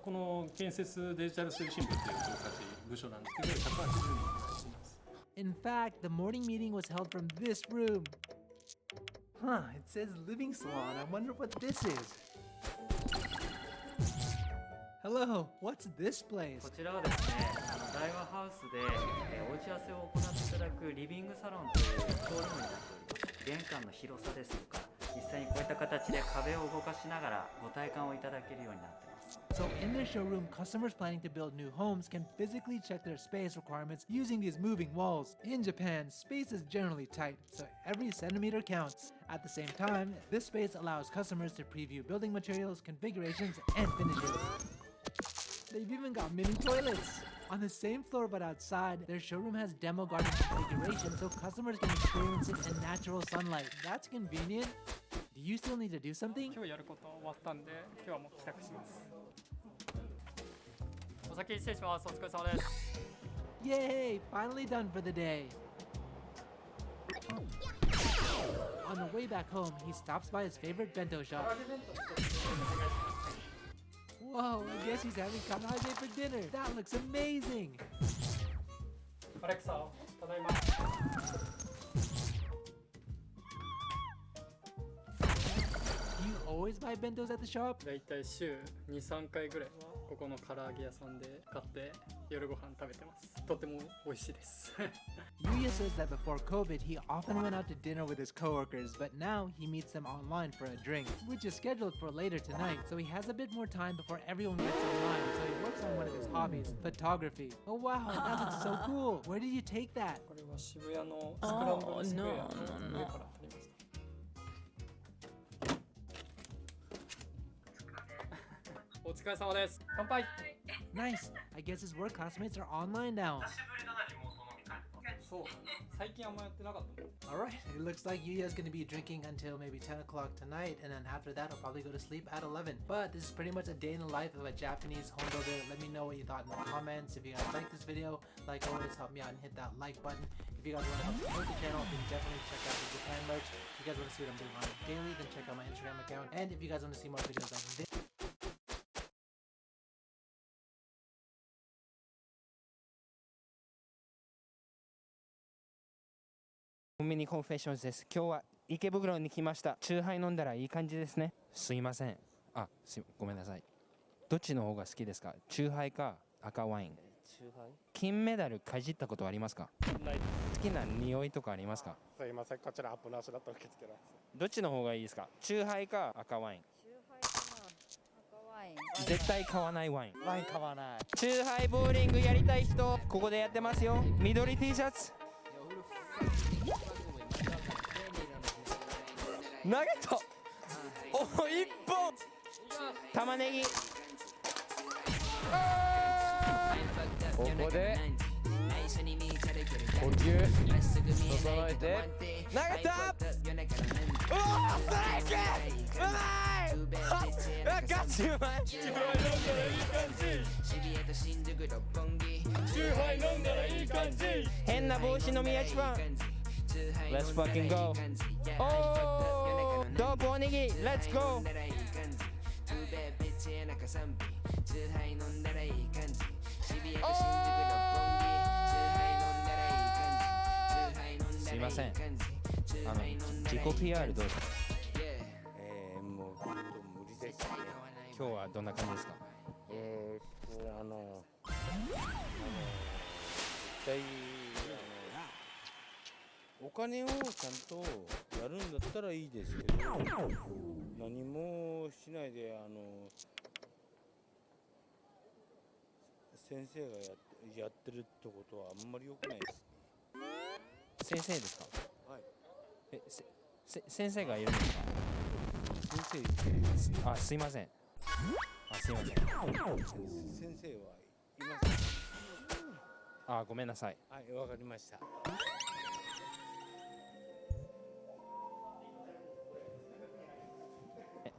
H: この建設デジタル推進部という部署なんですけど180人ぐらいいます
C: In fact, the morning meeting was held from this room. Huh, it says living salon. I wonder what this is. Hello, what's this place?
I: こちらはですね、大和ハウスで、お打ち合わせを行っていただくリビングサロンというショールームになっております。玄関の広さですとか、実際にこういった形で壁を動かしながらご体感をいただけるようになっています。
C: So in their showroom, customers planning to build new homes can physically check their space requirements using these moving walls. In Japan, space is generally tight, so every centimeter counts. At the same time, this space allows customers to preview building materials, configurations, and finishes. They've even got mini toilets. On the same floor but outside, their showroom has demo garden configuration so customers can experience it in natural sunlight. That's convenient. Do you still need to do something?
D: 今日やること終わったんで、今日はもう帰宅します。お先失礼します。お疲れ様です。
C: Yay! Finally done for the day. On the way back home, he stops by his favorite bento shop. Whoa, I guess he's having karaage for dinner. That looks amazing.
D: アレクサ、ただいま。
C: You always always buy bentos at the shop?
D: だいたい週2、3回ぐらいはここの唐揚げ屋さんで買って夜ご飯食べてます。とても美味しいです。
C: Yuya says that before COVID, he often went out to dinner with his coworkers, but now he meets them online for a drink, which is scheduled for later tonight. So he has a bit more time before everyone gets online, so he works on one of his hobbies, photography. Oh wow, that looks so cool. Where did you take that?
D: これは渋谷のスクランブルスクエアの上から撮りました。お疲れ様です。乾杯。
C: Nice. I guess his work classmates are online now.
D: そう、最近あんまやってなかったもん。
C: Alright, it looks like Yuya's gonna be drinking until maybe 10 o'clock tonight, and then after that, I'll probably go to sleep at 11. But this is pretty much a day in the life of a Japanese home builder. Let me know what you thought in the comments. If you guys like this video, like always, help me out and hit that like button. If you guys want to help support the channel, then definitely check out the Japan merch. If you guys want to see what I'm doing on it daily, then check out my Instagram account. And if you guys want to see more videos like this,
J: コンビニコンフェッションズです。今日は池袋に来ました。チューハイ飲んだらいい感じですね。すいません。ごめんなさい。どっちの方が好きですか？チューハイか赤ワイン。チューハイ？金メダルかじったことありますか？
H: ないです。
J: 好きな匂いとかありますか？
G: すいません、こちらアップなしだと受け付けます。
J: どっちの方がいいですか？チューハイか赤ワイン。
F: チューハイかな。赤ワイン。
J: 絶対買わないワイン。
E: ワイン買わない。
J: チューハイボーリングやりたい人、ここでやってますよ。緑 T シャツ。投げた。お、一本。玉ねぎ。ここで呼吸整えて投げた。うわー、ストライク。うまい。ガチうまい。チューハイ飲んだらいい感じ。チューハイ飲んだらいい感じ。変な帽子の宮地ファン。Let's fucking go. Oh, ドープおにぎり Let's go. すいません。自己 PR どうぞ。
E: もうちょっと無理ですね。
J: 今日はどんな感じですか？
E: 絶対お金をちゃんとやるんだったらいいですけど、何もしないで先生がやってるってことはあんまり良くないです。
J: 先生ですか？
E: はい。
J: 先生がいるんですか？
E: 先生。
J: すいません。すいません。
E: 先生はいます。
J: ごめんなさい。
E: はい、わかりました。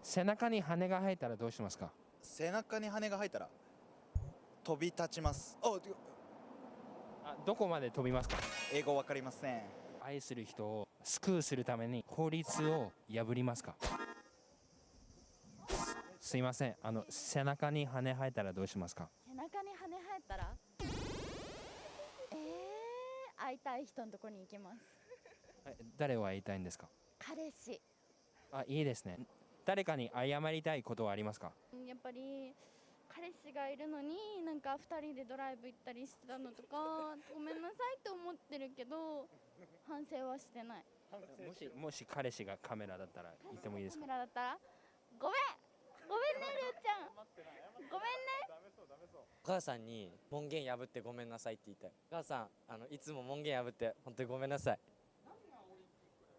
J: 背中に羽が生えたらどうしますか？
K: 背中に羽が生えたら飛び立ちます。
J: どこまで飛びますか？
K: 英語わかりません。
J: 愛する人を救うするために法律を破りますか？すいません。背中に羽生えたらどうしますか？
F: 背中に羽生えたら会いたい人のとこに行きます。
J: 誰を会いたいんですか？
F: 彼氏。
J: いいですね。誰かに謝りたいことはありますか？
F: やっぱり彼氏がいるのになんか2人でドライブ行ったりしてたのとかごめんなさいって思ってるけど反省はしてない。
J: もし彼氏がカメラだったら言ってもいいですか？
F: カメラだったらごめんねりゅうちゃんごめんね。
L: お母さんに門限破ってごめんなさいって言いたい。お母さんいつも門限破って本当にごめんなさい。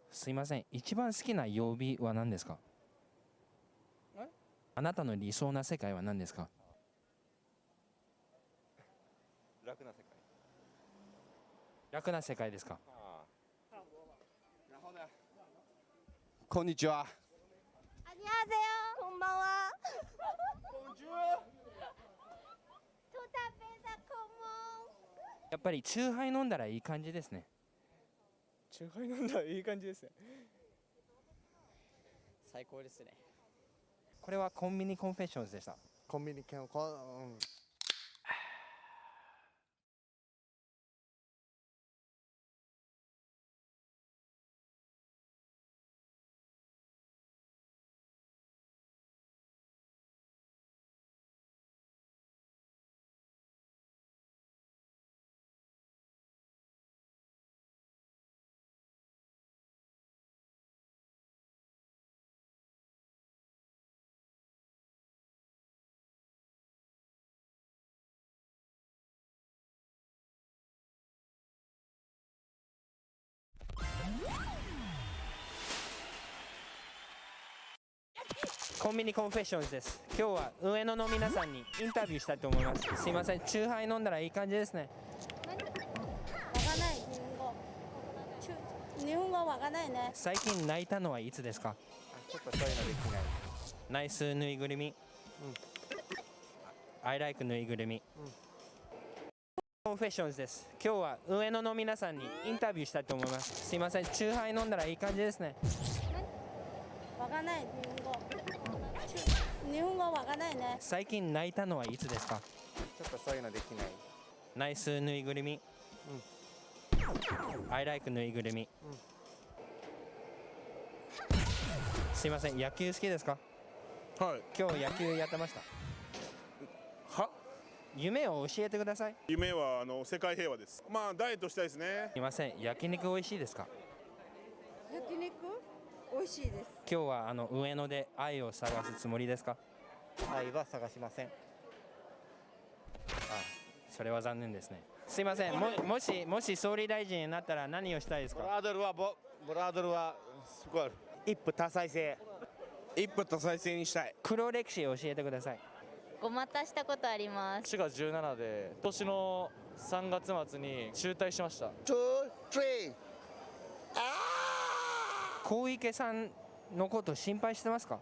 J: すいません。一番好きな曜日は何ですか？あなたの理想な世界は何ですか？
G: 楽な世界。
J: 楽な世界ですか？
K: こんにちは。
F: あにゃーぜよ。こんばんは。
K: こんにちは。
F: トタペザコモン。
J: やっぱりチューハイ飲んだらいい感じですね。
L: チューハイ飲んだらいい感じですね。最高ですね。
J: これはコンビニコンフェッションズでした。
K: コンビニ
J: コンビニコンフェッションズです。今日は上野の皆さんにインタビューしたいと思います。すいません、チューハイ飲んだらいい感じですね。
F: わかんない日本語わかんないね。
J: 最近泣いたのはいつですか？
K: ちょっとそういうのできない。
J: ナイスぬいぐるみ。I like ぬいぐるみ。コンフェッションズです。今日は上野の皆さんにインタビューしたいと思います。すいません、チューハイ飲んだらいい感じですね。
F: わかんない日本語わかんないね。
J: 最近泣いたのはいつですか？
K: ちょっとそういうのできない。
J: ナイスぬいぐるみ。I like ぬいぐるみ。すいません、野球好きですか？
M: はい。
J: 今日野球やってました。
M: は？
J: 夢を教えてください。
M: 夢は世界平和です。まあダイエットしたいですね。
J: すいません、焼肉美味しいですか？
N: 焼肉美味しいです。
J: 今日は上野で愛を探すつもりですか？
K: 愛は探しません。
J: それは残念ですね。すいません、もし総理大臣になったら何をしたいですか？
K: ブラドルはすごい一夫多妻制。
M: 一夫多妻制にしたい。
J: 黒歴史を教えてください。
F: ごまたしたことあります。
L: 4月17で今年の3月末に中退しました。
J: 小池さんのこと心配してますか？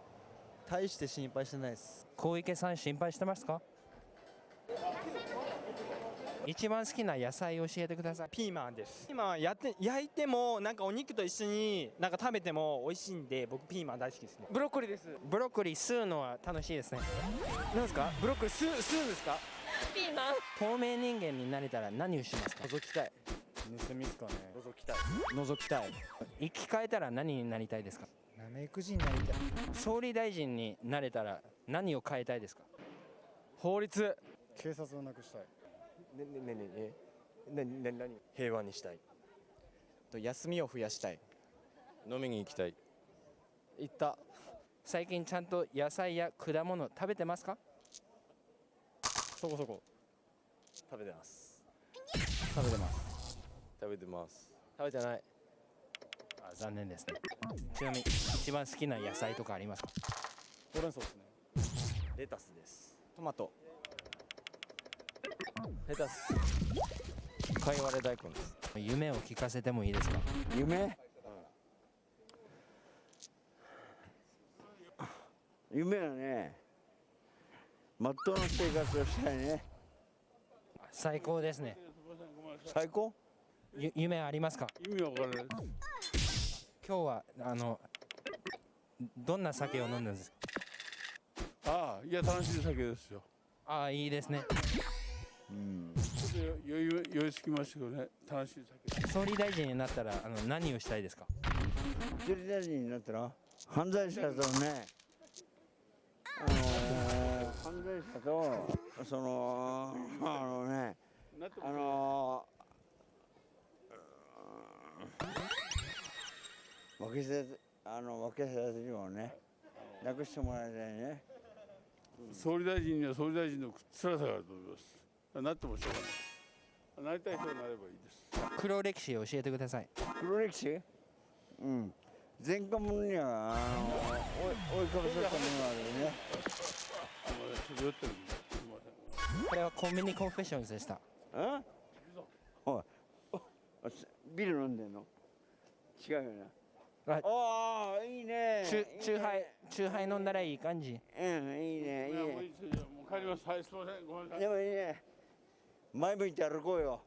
K: 大して心配してないです。
J: 小池さん心配してますか？一番好きな野菜を教えてください。
L: ピーマンです。ピーマンは焼いてもなんかお肉と一緒になんか食べても美味しいんで、僕ピーマン大好きですね。ブロッコリーです。
J: ブロッコリー吸うのは楽しいですね。
L: なんですか？ブロッコリー吸うんですか？
F: ピーマン。
J: 透明人間になれたら何をしますか？
L: 覗きたい。盗みですかね。覗きたい。
J: 生き返ったら何になりたいですか？
K: ナメクジになりたい。
J: 総理大臣になれたら何を変えたいですか？
L: 法律。
K: 警察をなくしたい。
L: 何？平和にしたい。休みを増やしたい。
E: 飲みに行きたい。
L: 行った。
J: 最近ちゃんと野菜や果物食べてますか？
L: そこそこ。食べてます。
E: 食べてます。
L: 食べてない。
J: 残念ですね。ちなみに一番好きな野菜とかありますか？
L: ほうれん草ですね。レタスです。トマト。レタス。
E: かいわれ大根です。
J: 夢を聞かせてもいいですか？
O: 夢はね、まっとうな生活をしたいね。
J: 最高ですね。
O: 最高？
J: 夢ありますか？
M: 夢わからない。
J: 今日はどんな酒を飲んだんですか？
M: ああ、いや楽しい酒ですよ。
J: ああ、いいですね。
M: ちょっと酔いつきましたけどね、楽しい酒。
J: 総理大臣になったら何をしたいですか？
O: 総理大臣になったら犯罪者とね、犯罪者と分け隔てをね、なくしてもらいたいね。
M: 総理大臣には総理大臣の辛さがあると思います。なってもしょうがない。なりたい人になればいいです。
J: 黒歴史を教えてください。
O: 黒歴史？前科者には追いかぶされたものがあるよね。
M: 酔ってるんで、すみません。
J: これはコンビニコンフェッションズでした。
O: おい、ビール飲んでんの？違うよな。ああ、いいね。
J: チューハイ飲んだらいい感じ。
O: いいね、いいね。
M: もう帰ります。はい、すみません。ごめんなさい。
O: でもいいね。前向いて歩こうよ。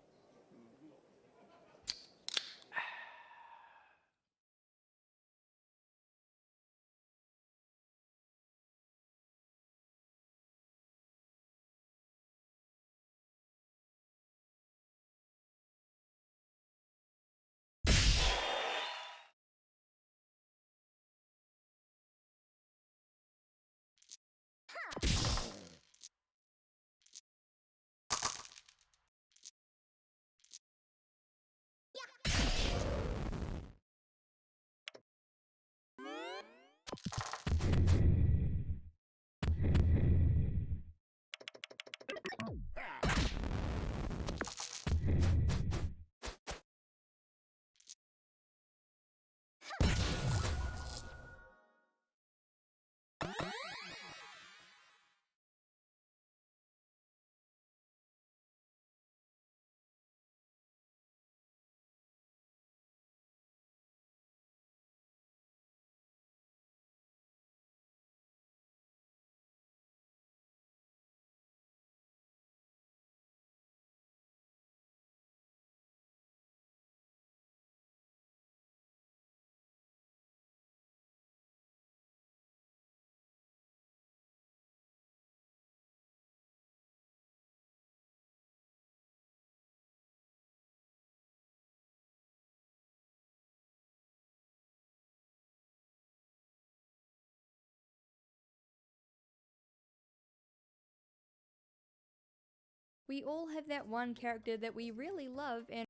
P: We all have that one character that we really love and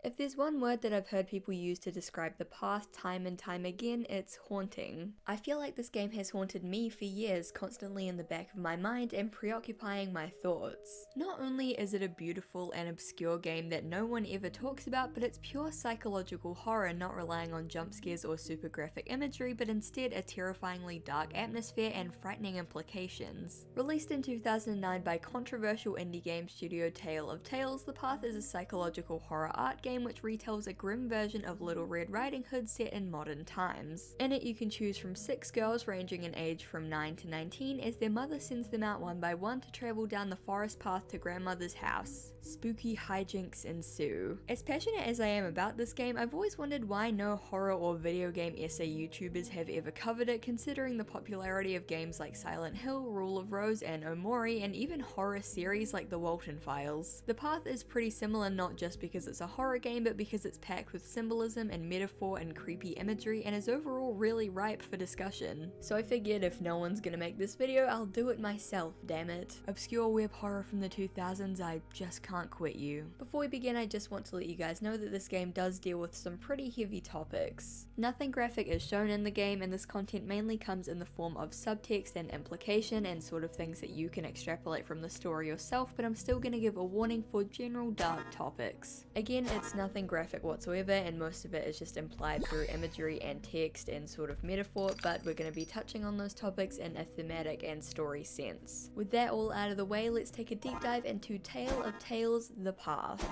P: if there's one word that I've heard people use to describe the path time and time again, it's haunting. I feel like this game has haunted me for years, constantly in the back of my mind and preoccupying my thoughts. Not only is it a beautiful and obscure game that no one ever talks about, but it's pure psychological horror, not relying on jump scares or super graphic imagery, but instead a terrifyingly dark atmosphere and frightening implications. Released in 2009 by controversial indie game studio Tale of Tales, The Path is a psychological horror art game which retells a grim version of Little Red Riding Hood set in modern times. In it you can choose from 6 girls ranging in age from 9 to 19 as their mother sends them out one by one to travel down the forest path to grandmother's house. Spooky hijinks ensue. As passionate as I am about this game, I've always wondered why no horror or video game essay YouTubers have ever covered it, considering the popularity of games like Silent Hill, Rule of Rose, and Omori, and even horror series like The Walton Files. The Path is pretty similar not just because it's a horror game, but because it's packed with symbolism and metaphor and creepy imagery and is overall really ripe for discussion. So I figured if no one's gonna make this video, I'll do it myself, damn it. Obscure web horror from the 2000s, I just can't quit you. Before we begin, I just want to let you guys know that this game does deal with some pretty heavy topics. Nothing graphic is shown in the game, and this content mainly comes in the form of subtext and implication and sort of things that you can extrapolate from the story yourself, but I'm still gonna give a warning for general dark topics. Again, it's nothing graphic whatsoever, and most of it is just implied through imagery and text and sort of metaphor, but we're gonna be touching on those topics in a thematic and story sense. With that all out of the way, let's take a deep dive into Tale of Tales: The Path.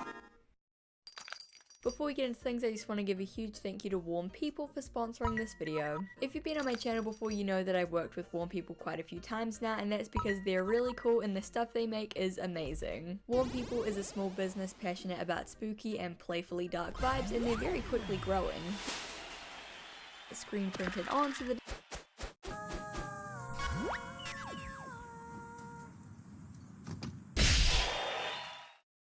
P: Before we get into things, I just want to give a huge thank you to Warm People for sponsoring this video. If you've been on my channel before, you know that I've worked with Warm People quite a few times now, and that's because they're really cool and the stuff they make is amazing. Warm People is a small business passionate about spooky and playfully dark vibes, and they're very quickly growing. Screen printed onto the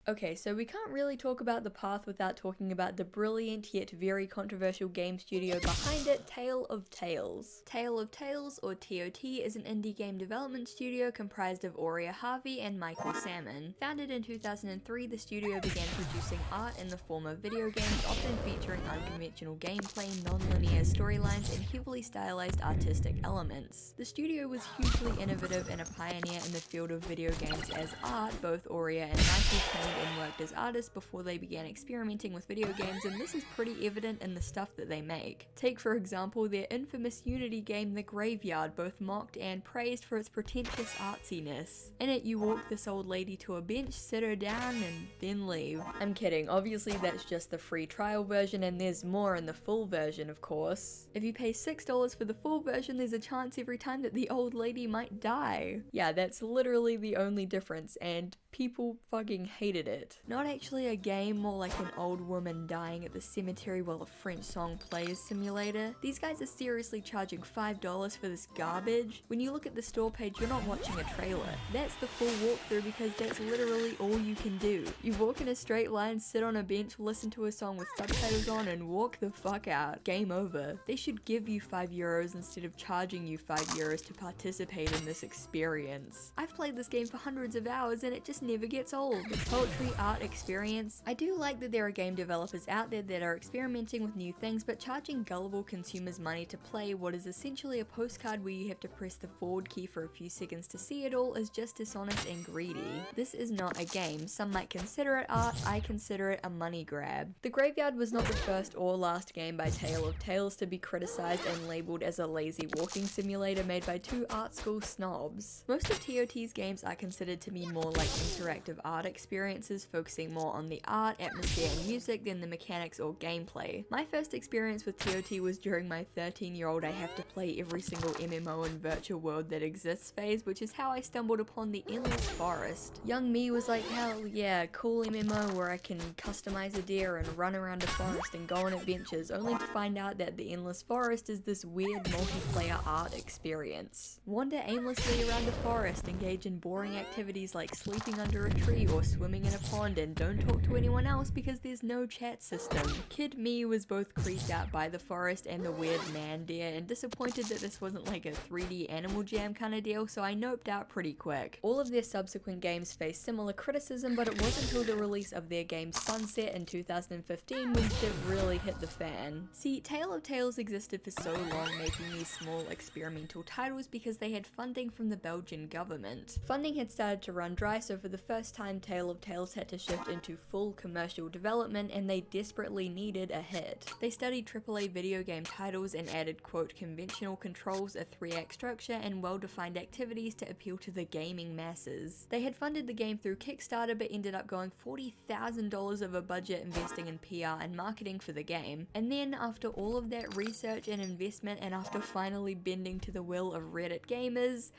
P: Okay, so we can't really talk about The Path without talking about the brilliant yet very controversial game studio behind it, Tale of Tales. Tale of Tales, or TOT, is an indie game development studio comprised of Aurea Harvey and Michael Salmon. Founded in 2003, the studio began producing art in the form of video games, often featuring unconventional gameplay, non-linear storylines, and heavily stylized artistic elements. The studio was hugely innovative and a pioneer in the field of video games as art. Both Aurea and Michael trained and worked as artists before they began experimenting with video games, and this is pretty evident in the stuff that they make. Take for example their infamous Unity game The Graveyard, both mocked and praised for its pretentious artsiness. In it you walk this old lady to a bench, sit her down, and then leave. I'm kidding, obviously that's just the free trial version and there's more in the full version of course. If you pay $6 for the full version, there's a chance every time that the old lady might die. Yeah, that's literally the only difference, and people fucking hated it. Not actually a game, more like an old woman dying at the cemetery while a French song plays simulator. These guys are seriously charging $5 for this garbage. When you look at the store page, you're not watching a trailer. That's the full walkthrough because that's literally all you can do. You walk in a straight line, sit on a bench, listen to a song with subtitles on, and walk the fuck out. Game over. They should give you €5 instead of charging you €5 to participate in this experience. I've played this game for hundreds of hours and it just never gets old. The poetry, art, experience. I do like that there are game developers out there that are experimenting with new things, but charging gullible consumers money to play what is essentially a postcard where you have to press the forward key for a few seconds to see it all is just dishonest and greedy. This is not a game. Some might consider it art, I consider it a money grab. The Graveyard was not the first or last game by Tale of Tales to be criticized and labeled as a lazy walking simulator made by two art school snobs. Most of TOT's games are considered to be more like interactive art experiences, focusing more on the art, atmosphere, and music than the mechanics or gameplay. My first experience with TOT was during my 13-year-old I have to play every single MMO and virtual world that exists phase, which is how I stumbled upon the Endless Forest. Young me was like, hell yeah, cool MMO where I can customize a deer and run around a forest and go on adventures, only to find out that the Endless Forest is this weird multiplayer art experience. Wander aimlessly around the forest, engage in boring activities like sleeping under a tree or swimming in a pond and don't talk to anyone else because there's no chat system. Kid me was both creeped out by the forest and the weird man deer and disappointed that this wasn't like a 3D Animal Jam kind of deal, so I noped out pretty quick. All of their subsequent games faced similar criticism, but it wasn't until the release of their game Sunset in 2015 when shit really hit the fan. See, Tale of Tales existed for so long making these small experimental titles because they had funding from the Belgian government. Funding had started to run dry, so for the first time Tale of Tales had to shift into full commercial development and they desperately needed a hit. They studied AAA video game titles and added quote conventional controls, a 3-act structure, and well-defined activities to appeal to the gaming masses. They had funded the game through Kickstarter but ended up going $40,000 of a budget investing in PR and marketing for the game. And then after all of that research and investment and after finally bending to the will of Reddit gamers,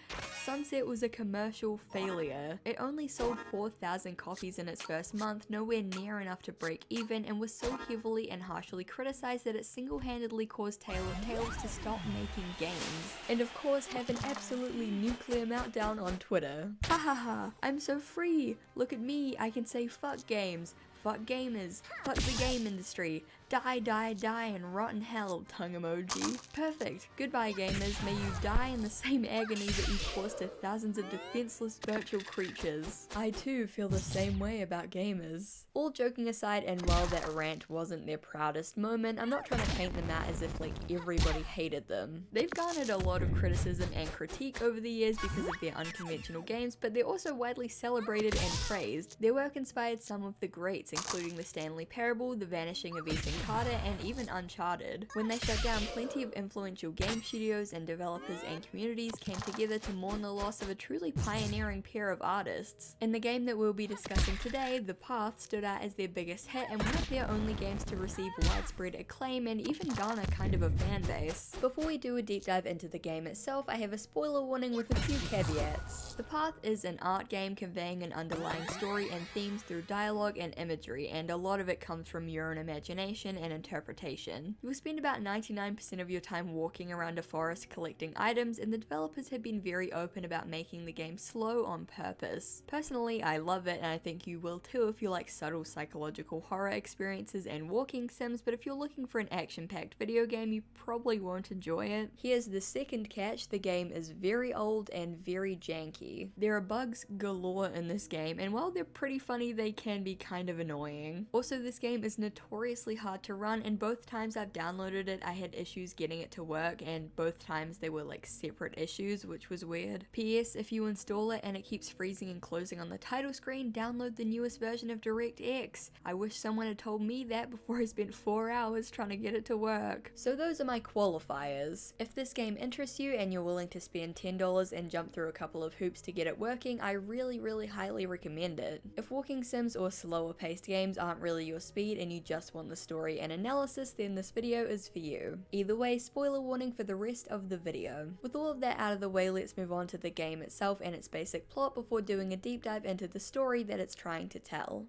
P: Sunset was a commercial failure. It only sold 4,000 copies in its first month, nowhere near enough to break even, and was so heavily and harshly criticized that it single-handedly caused Tale of Tales to stop making games. And of course have an absolutely nuclear meltdown on Twitter. Ha ha ha, I'm so free! Look at me, I can say fuck games, fuck gamers, fuck the game industry, die, die, die, and rot in hell, tongue emoji. Perfect. Goodbye gamers, may you die in the same agony that you caused to thousands of defenseless virtual creatures. I too feel the same way about gamers. All joking aside, and while that rant wasn't their proudest moment, I'm not trying to paint them out as if like everybody hated them. They've garnered a lot of criticism and critique over the years because of their unconventional games, but they're also widely celebrated and praised. Their work inspired some of the greats, including the Stanley Parable, The Vanishing of Ethan Carter, and even Uncharted. When they shut down, plenty of influential game studios and developers and communities came together to mourn the loss of a truly pioneering pair of artists. In the game that we'll be discussing today, The Path stood out as their biggest hit and one of their only games to receive widespread acclaim and even garner kind of a fan base. Before we do a deep dive into the game itself, I have a spoiler warning with a few caveats. The Path is an art game conveying an underlying story and themes through dialogue and imagery, and a lot of it comes from your own imagination and interpretation. You will spend about 99% of your time walking around a forest collecting items, and the developers have been very open about making the game slow on purpose. Personally, I love it, and I think you will too if you like subtle psychological horror experiences and walking sims, but if you're looking for an action-packed video game, you probably won't enjoy it. Here's the second catch: the game is very old and very janky. There are bugs galore in this game, and while they're pretty funny, they can be kind of annoying. Also, this game is notoriously hard to run, and both times I've downloaded it, I had issues getting it to work, and both times they were like separate issues, which was weird. PS, if you install it and it keeps freezing and closing on the title screen, download the newest version of DirectX. I wish someone had told me that before I spent 4 hours trying to get it to work. So those are my qualifiers. If this game interests you and you're willing to spend $10 and jump through a couple of hoops to get it working, I really highly recommend it. If walking sims or slower paced games aren't really your speed and you just want the story and analysis, then this video is for you. Either way, spoiler warning for the rest of the video. With all of that out of the way, let's move on to the game itself and its basic plot before doing a deep dive into the story that it's trying to tell.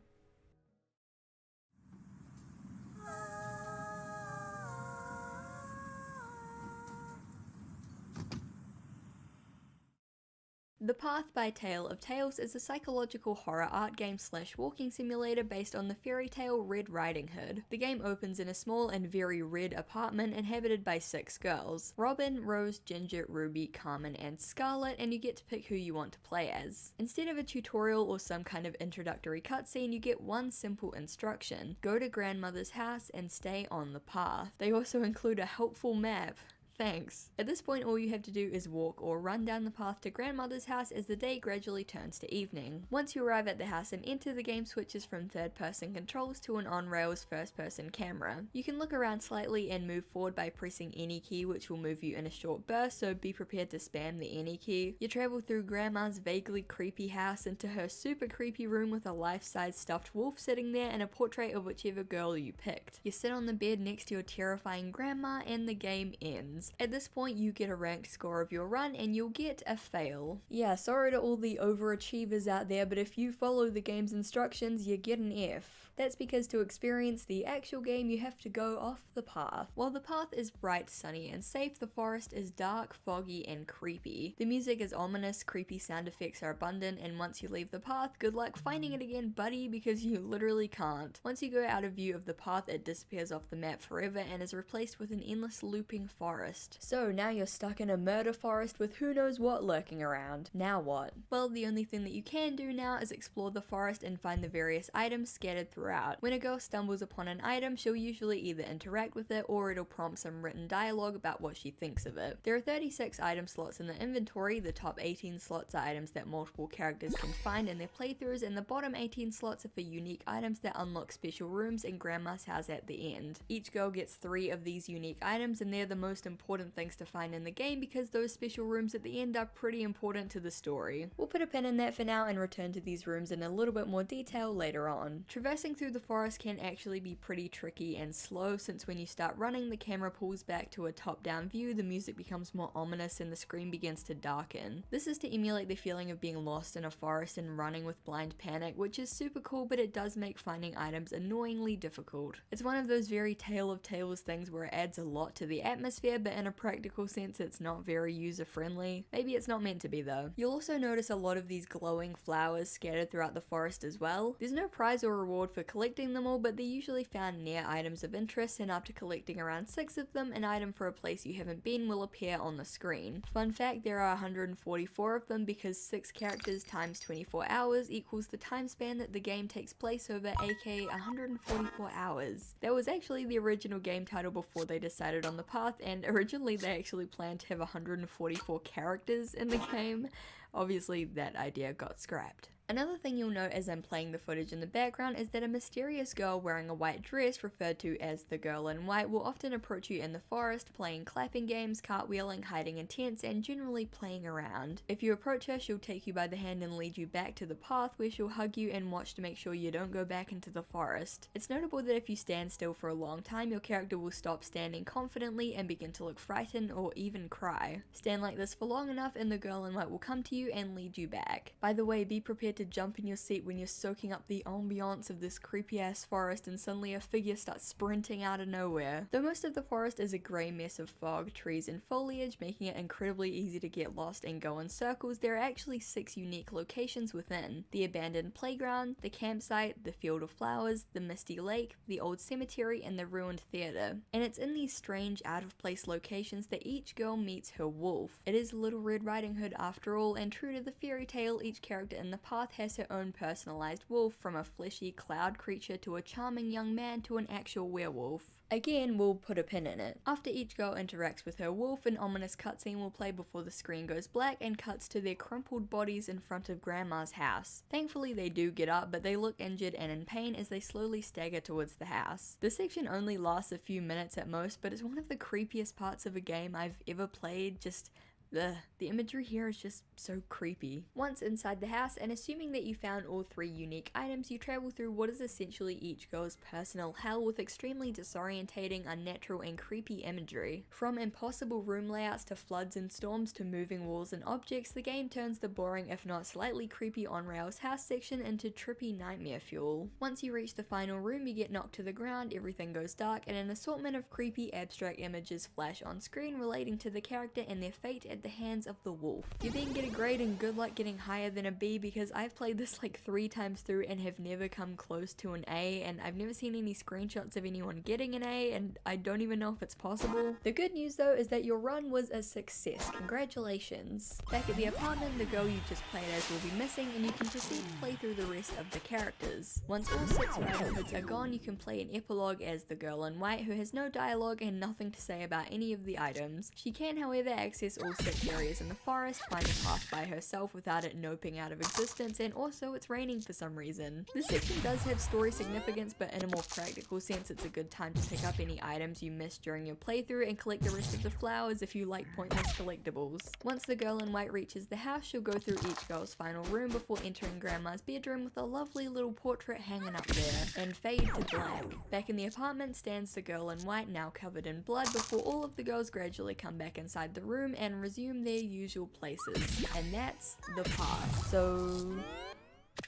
P: The Path by Tale of Tales is a psychological horror art game / walking simulator based on the fairy tale Red Riding Hood. The game opens in a small and very red apartment inhabited by 6 girls: Robin, Rose, Ginger, Ruby, Carmen, and Scarlet, and you get to pick who you want to play as. Instead of a tutorial or some kind of introductory cutscene, you get one simple instruction: go to grandmother's house and stay on the path. They also include a helpful map. Thanks. At this point, all you have to do is walk or run down the path to grandmother's house as the day gradually turns to evening. Once you arrive at the house and enter, the game switches from third-person controls to an on-rails first-person camera. You can look around slightly and move forward by pressing any key, which will move you in a short burst, so be prepared to spam the any key. You travel through grandma's vaguely creepy house into her super creepy room with a life-size stuffed wolf sitting there and a portrait of whichever girl you picked. You sit on the bed next to your terrifying grandma and the game ends. chance. At this point you get a ranked score of your run and you'll get a fail. Yeah, sorry to all the overachievers out there, but if you follow the game's instructions you get an F. That's because to experience the actual game you have to go off the path. While the path is bright, sunny and safe, the forest is dark, foggy and creepy. The music is ominous, creepy sound effects are abundant, and once you leave the path, good luck finding it again, buddy, because you literally can't. Once you go out of view of the path, it disappears off the map forever and is replaced with an endless looping forest. So now you're stuck in a murder forest with who knows what lurking around. Now what? Well, the only thing that you can do now is explore the forest and find the various items scattered throughout. When a girl stumbles upon an item, she'll usually either interact with it or it'll prompt some written dialogue about what she thinks of it. There are 36 item slots in the inventory. The top 18 slots are items that multiple characters can find in their playthroughs, and the bottom 18 slots are for unique items that unlock special rooms in Grandma's house at the end. Each girl gets 3 of these unique items, and they're the most important things to find in the game because those special rooms at the end are pretty important to the story. We'll put a pin in that for now and return to these rooms in a little bit more detail later on. Traversing through the forest can actually be pretty tricky and slow, since when you start running the camera pulls back to a top-down view, the music becomes more ominous and the screen begins to darken. This is to emulate the feeling of being lost in a forest and running with blind panic, which is super cool, but it does make finding items annoyingly difficult. It's one of those very Tale of Tales things where it adds a lot to the atmosphere, but in a practical sense it's not very user-friendly. Maybe it's not meant to be though. You'll also notice a lot of these glowing flowers scattered throughout the forest as well. There's no prize or reward for collecting them all, but they're usually found near items of interest, and after collecting around 6 of them, an item for a place you haven't been will appear on the screen. Fun fact, there are 144 of them because 6 characters times 24 hours equals the time span that the game takes place over, aka 144 hours. That was actually the original game title before they decided on the path, and originally they actually planned to have 144 characters in the game. Obviously that idea got scrapped. Another thing you'll note as I'm playing the footage in the background is that a mysterious girl wearing a white dress, referred to as the girl in white, will often approach you in the forest, playing clapping games, cartwheeling, hiding in tents, and generally playing around. If you approach her, she'll take you by the hand and lead you back to the path, where she'll hug you and watch to make sure you don't go back into the forest. It's notable that if you stand still for a long time, your character will stop standing confidently and begin to look frightened or even cry. Stand like this for long enough and the girl in white will come to you and lead you back. By the way, be prepared to jump in your seat when you're soaking up the ambiance of this creepy ass forest and suddenly a figure starts sprinting out of nowhere. Though most of the forest is a grey mess of fog, trees and foliage, making it incredibly easy to get lost and go in circles, there are actually 6 unique locations within: the abandoned playground, the campsite, the field of flowers, the misty lake, the old cemetery, and the ruined theatre. And it's in these strange out of place locations that each girl meets her wolf. It is Little Red Riding Hood after all, and true to the fairy tale, each character in the path has her own personalized wolf, from a fleshy cloud creature to a charming young man to an actual werewolf. Again, we'll put a pin in it. After each girl interacts with her wolf, an ominous cutscene will play before the screen goes black and cuts to their crumpled bodies in front of Grandma's house. Thankfully they do get up, but they look injured and in pain as they slowly stagger towards the house. This section only lasts a few minutes at most, but it's one of the creepiest parts of a game I've ever played. Just the imagery here is just so creepy. Once inside the house, and assuming that you found all 3 unique items, you travel through what is essentially each girl's personal hell with extremely disorientating, unnatural and creepy imagery. From impossible room layouts to floods and storms to moving walls and objects, the game turns the boring if not slightly creepy on-rails house section into trippy nightmare fuel. Once you reach the final room, you get knocked to the ground, everything goes dark, and an assortment of creepy abstract images flash on screen relating to the character and their fate at the hands of the wolf. You then get a grade and good luck getting higher than a B, because I've played this like 3 times through and have never come close to an A, and I've never seen any screenshots of anyone getting an A, and I don't even know if it's possible. The good news though is that your run was a success. Congratulations. Back at the apartment, the girl you just played as will be missing, and you can proceed to play through the rest of the characters. Once all 6 Riding Hoods are gone, you can play an epilogue as the girl in white, who has no dialogue and nothing to say about any of the items. She can however access all 6 areas in the forest, find a path by herself without it noping out of existence, and also it's raining for some reason. This section does have story significance, but in a more practical sense it's a good time to pick up any items you missed during your playthrough and collect the rest of the flowers if you like pointless collectibles. Once the girl in white reaches the house, she'll go through each girl's final room before entering Grandma's bedroom with a lovely little portrait hanging up there, and fade to black. Back in the apartment stands the girl in white, now covered in blood, before all of the girls gradually come back inside the room and resume their usual places. And that's the path. So...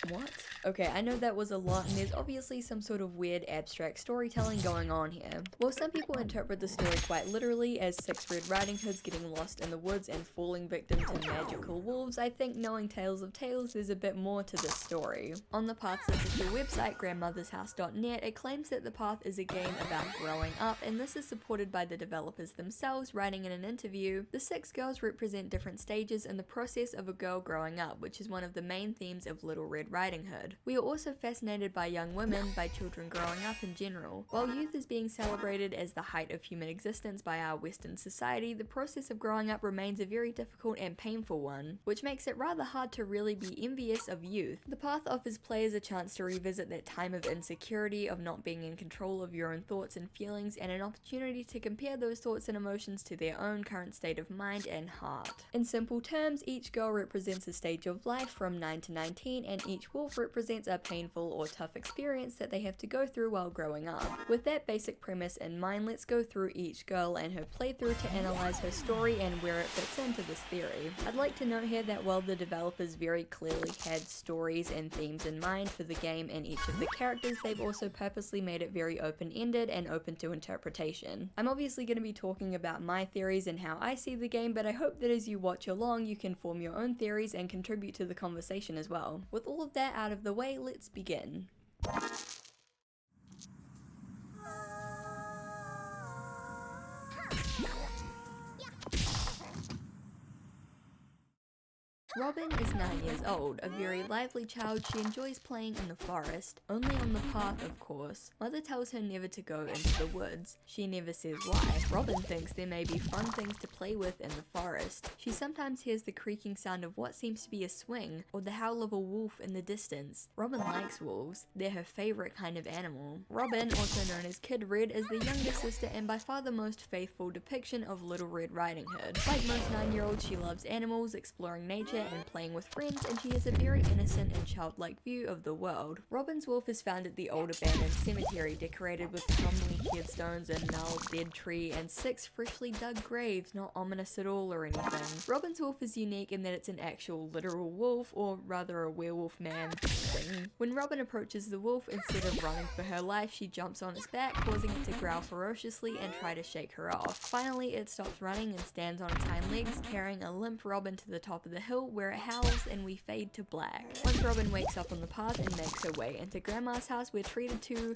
P: what? Okay, I know that was a lot, and there's obviously some sort of weird abstract storytelling going on here. While some people interpret the story quite literally as 6 Red Riding Hoods getting lost in the woods and falling victim to magical wolves, I think knowing Tales of Tales there's a bit more to this story. On the Path's official website, grandmothershouse.net, it claims that the Path is a game about growing up, and this is supported by the developers themselves, writing in an interview, "The 6 girls represent different stages in the process of a girl growing up, which is one of the main themes of Little Red Riding Hood. We are also fascinated by young women, by children growing up in general. While youth is being celebrated as the height of human existence by our Western society, the process of growing up remains a very difficult and painful one, which makes it rather hard to really be envious of youth. The Path offers players a chance to revisit that time of insecurity, of not being in control of your own thoughts and feelings, and an opportunity to compare those thoughts and emotions to their own current state of mind and heart. In simple terms, each girl represents a stage of life from 9 to 19, and each wolf represents a painful or tough experience that they have to go through while growing up. With that basic premise in mind, let's go through each girl and her playthrough to analyze her story and where it fits into this theory. I'd like to note here that while the developers very clearly had stories and themes in mind for the game and each of the characters, they've also purposely made it very open-ended and open to interpretation. I'm obviously going to be talking about my theories and how I see the game, but I hope that as you watch along you can form your own theories and contribute to the conversation as well. With all of that out of the way, let's begin. Robin is 9 years old, a very lively child. She enjoys playing in the forest, only on the path of course. Mother tells her never to go into the woods. She never says why. Robin thinks there may be fun things to play with in the forest. She sometimes hears the creaking sound of what seems to be a swing, or the howl of a wolf in the distance. Robin likes wolves. They're her favorite kind of animal. Robin, also known as Kid Red, is the younger sister and by far the most faithful depiction of Little Red Riding Hood. Like most 9-year-olds, she loves animals, exploring nature, and playing with friends, and she has a very innocent and childlike view of the world. Robin's wolf is found at the old abandoned cemetery, decorated with crumbling headstones, a gnarled dead tree, and 6 freshly dug graves, not ominous at all or anything. Robin's wolf is unique in that it's an actual literal wolf, or rather a werewolf man thing. When Robin approaches the wolf, instead of running for her life, she jumps on its back, causing it to growl ferociously and try to shake her off. Finally, it stops running and stands on its hind legs, carrying a limp Robin to the top of the hill, where it howls, and we fade to black. Once Robin wakes up on the path and makes her way into Grandma's house, we're treated to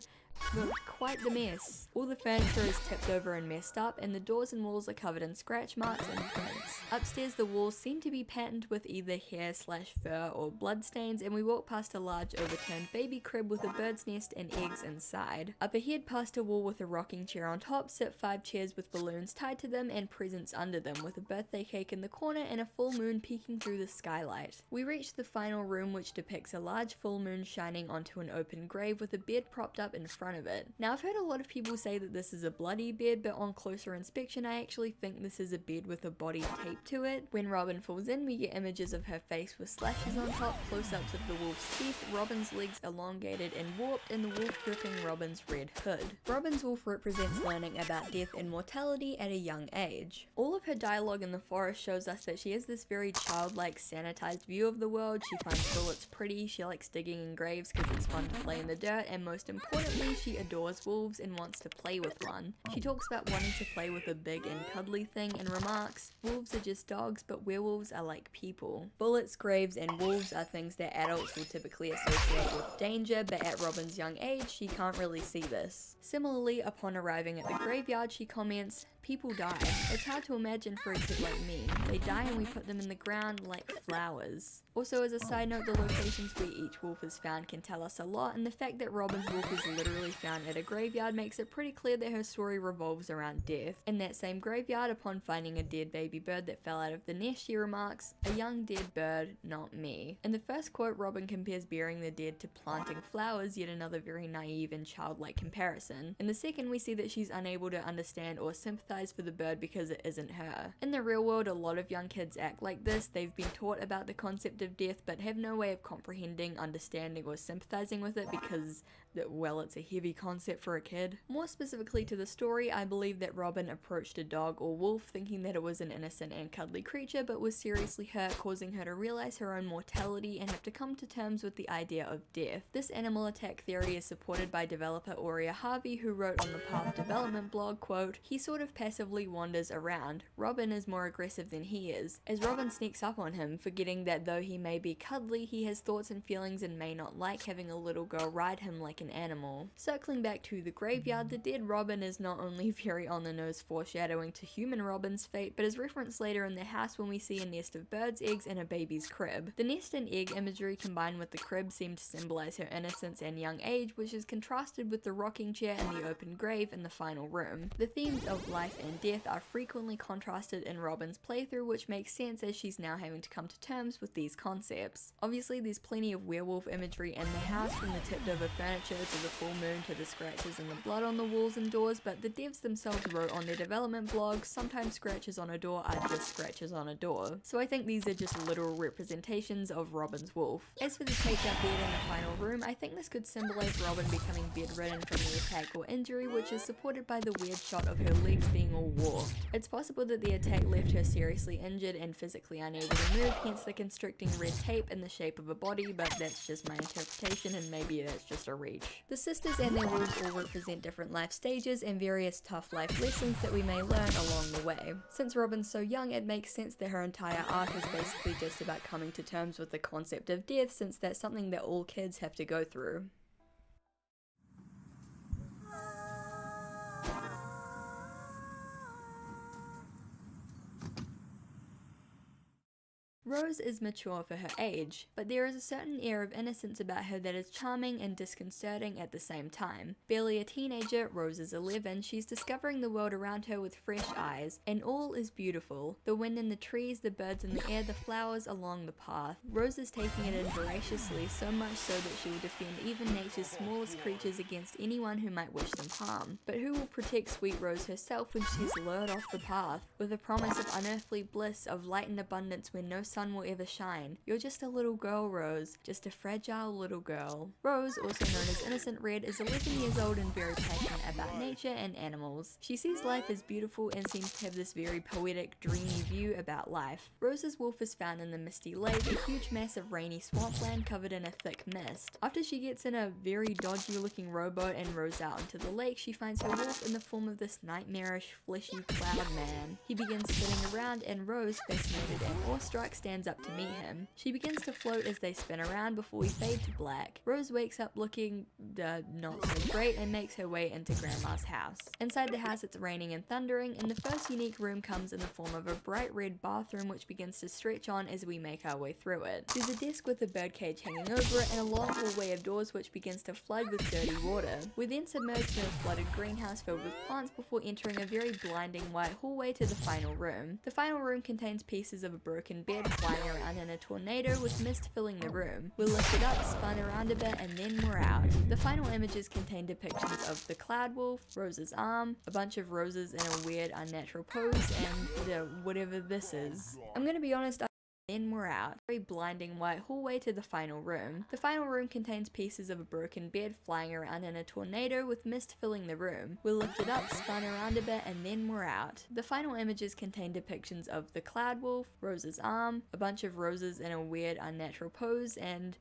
P: quite the mess. All the furniture is tipped over and messed up, and the doors and walls are covered in scratch marks and prints. Upstairs, the walls seem to be patterned with either hair/fur or blood stains, and we walk past a large overturned baby crib with a bird's nest and eggs inside. Up ahead, past a wall with a rocking chair on top, sit 5 chairs with balloons tied to them and presents under them, with a birthday cake in the corner and a full moon peeking through the skylight. We reach the final room, which depicts a large full moon shining onto an open grave with a bed propped up in front of it. Now, I've heard a lot of people say that this is a bloody bed, but on closer inspection I actually think this is a bed with a body taped to it. When Robin falls in, we get images of her face with slashes on top, close-ups of the wolf's teeth, Robin's legs elongated and warped, and the wolf gripping Robin's red hood. Robin's wolf represents learning about death and mortality at a young age. All of her dialogue in the forest shows us that she has this very childlike, sanitized view of the world. She finds bullets pretty, she likes digging in graves because it's fun to play in the dirt, and most importantly, she adores wolves and wants to play with one. She talks about wanting to play with a big and cuddly thing and remarks, "Wolves are just dogs, but werewolves are like people." Bullets, graves, and wolves are things that adults will typically associate with danger, but at Robin's young age, she can't really see this. Similarly, upon arriving at the graveyard, she comments, people die. It's hard to imagine for a kid like me. They die and we put them in the ground like flowers. Also, as a side note, the locations where each wolf is found can tell us a lot, and the fact that Robin's wolf is literally found at a graveyard makes it pretty clear that her story revolves around death. In that same graveyard, upon finding a dead baby bird that fell out of the nest, she remarks, "A young dead bird, not me." In the first quote, Robin compares burying the dead to planting flowers, yet another very naive and childlike comparison. In the second, we see that she's unable to understand or sympathize for the bird because it isn't her. In the real world, a lot of young kids act like this. They've been taught about the concept of death but have no way of comprehending, understanding, or sympathizing with it because, well, it's a heavy concept for a kid. More specifically to the story, I believe that Robin approached a dog or wolf thinking that it was an innocent and cuddly creature but was seriously hurt, causing her to realize her own mortality and have to come to terms with the idea of death. This animal attack theory is supported by developer Aurea Harvey, who wrote on the Path development blog, quote, "He sort of passively wanders around. Robin is more aggressive than he is, as Robin sneaks up on him, forgetting that though he may be cuddly, he has thoughts and feelings and may not like having a little girl ride him like an animal." Circling back to the graveyard, the dead Robin is not only very on the nose foreshadowing to human Robin's fate, but is referenced later in the house when we see a nest of birds' eggs and a baby's crib. The nest and egg imagery combined with the crib seem to symbolize her innocence and young age, which is contrasted with the rocking chair and the open grave in the final room. The themes of life and death are frequently contrasted in Robin's playthrough, which makes sense as she's now having to come to terms with these concepts. Obviously, there's plenty of werewolf imagery in the house, from the tipped over furniture to the full moon to the scratches and the blood on the walls and doors, but the devs themselves wrote on their development blogs, sometimes scratches on a door are just scratches on a door. So I think these are just literal representations of Robin's wolf. As for the taped up bed in the final room, I think this could symbolize Robin becoming bedridden from the attack or injury, which is supported by the weird shot of her legs being all warped. It's possible that the attack left her seriously injured and physically unable to move, hence the constricting red tape in the shape of a body, but that's just my interpretation and maybe that's just a reach. The sisters and their wolves all represent different life stages and various tough life lessons that we may learn along the way. Since Robin's so young, it makes sense that her entire arc is basically just about coming to terms with the concept of death, since that's something that all kids have to go through. Rose is mature for her age, but there is a certain air of innocence about her that is charming and disconcerting at the same time. Barely a teenager, Rose is 11, she's discovering the world around her with fresh eyes, and all is beautiful. The wind in the trees, the birds in the air, the flowers along the path. Rose is taking it in voraciously, so much so that she will defend even nature's smallest creatures against anyone who might wish them harm. But who will protect sweet Rose herself when she's lured off the path, with a promise of unearthly bliss, of light and abundance where no sun will ever shine? You're just a little girl, Rose, just a fragile little girl. Rose, also known as Innocent Red, is 11 years old and very passionate about nature and animals. She sees life as beautiful and seems to have this very poetic, dreamy view about life. Rose's wolf is found in the Misty Lake, a huge mass of rainy swampland covered in a thick mist. After she gets in a very dodgy looking rowboat and rows out into the lake, she finds her wolf in the form of this nightmarish, fleshy cloud man. He begins spinning around and Rose, fascinated and awestruck, stands up to meet him. She begins to float as they spin around before we fade to black. Rose wakes up looking not so great and makes her way into Grandma's house. Inside the house it's raining and thundering, and the first unique room comes in the form of a bright red bathroom which begins to stretch on as we make our way through it. There's a desk with a birdcage hanging over it and a long hallway of doors which begins to flood with dirty water. We then submerge in a flooded greenhouse filled with plants before entering a very blinding white hallway to the final room. The final room contains pieces of a broken bed flying around in a tornado with mist filling the room. We're lifted up, spun around a bit, and then we're out. The final images contain depictions of the cloud wolf, Rose's arm, a bunch of roses in a weird unnatural pose, and whatever this is. I'm gonna be honest, then we're out. Very blinding white hallway to the final room. The final room contains pieces of a broken bed flying around in a tornado with mist filling the room. We're lifted up, spun around a bit, and then we're out. The final images contain depictions of the cloud wolf, Rose's arm, a bunch of roses in a weird unnatural pose, and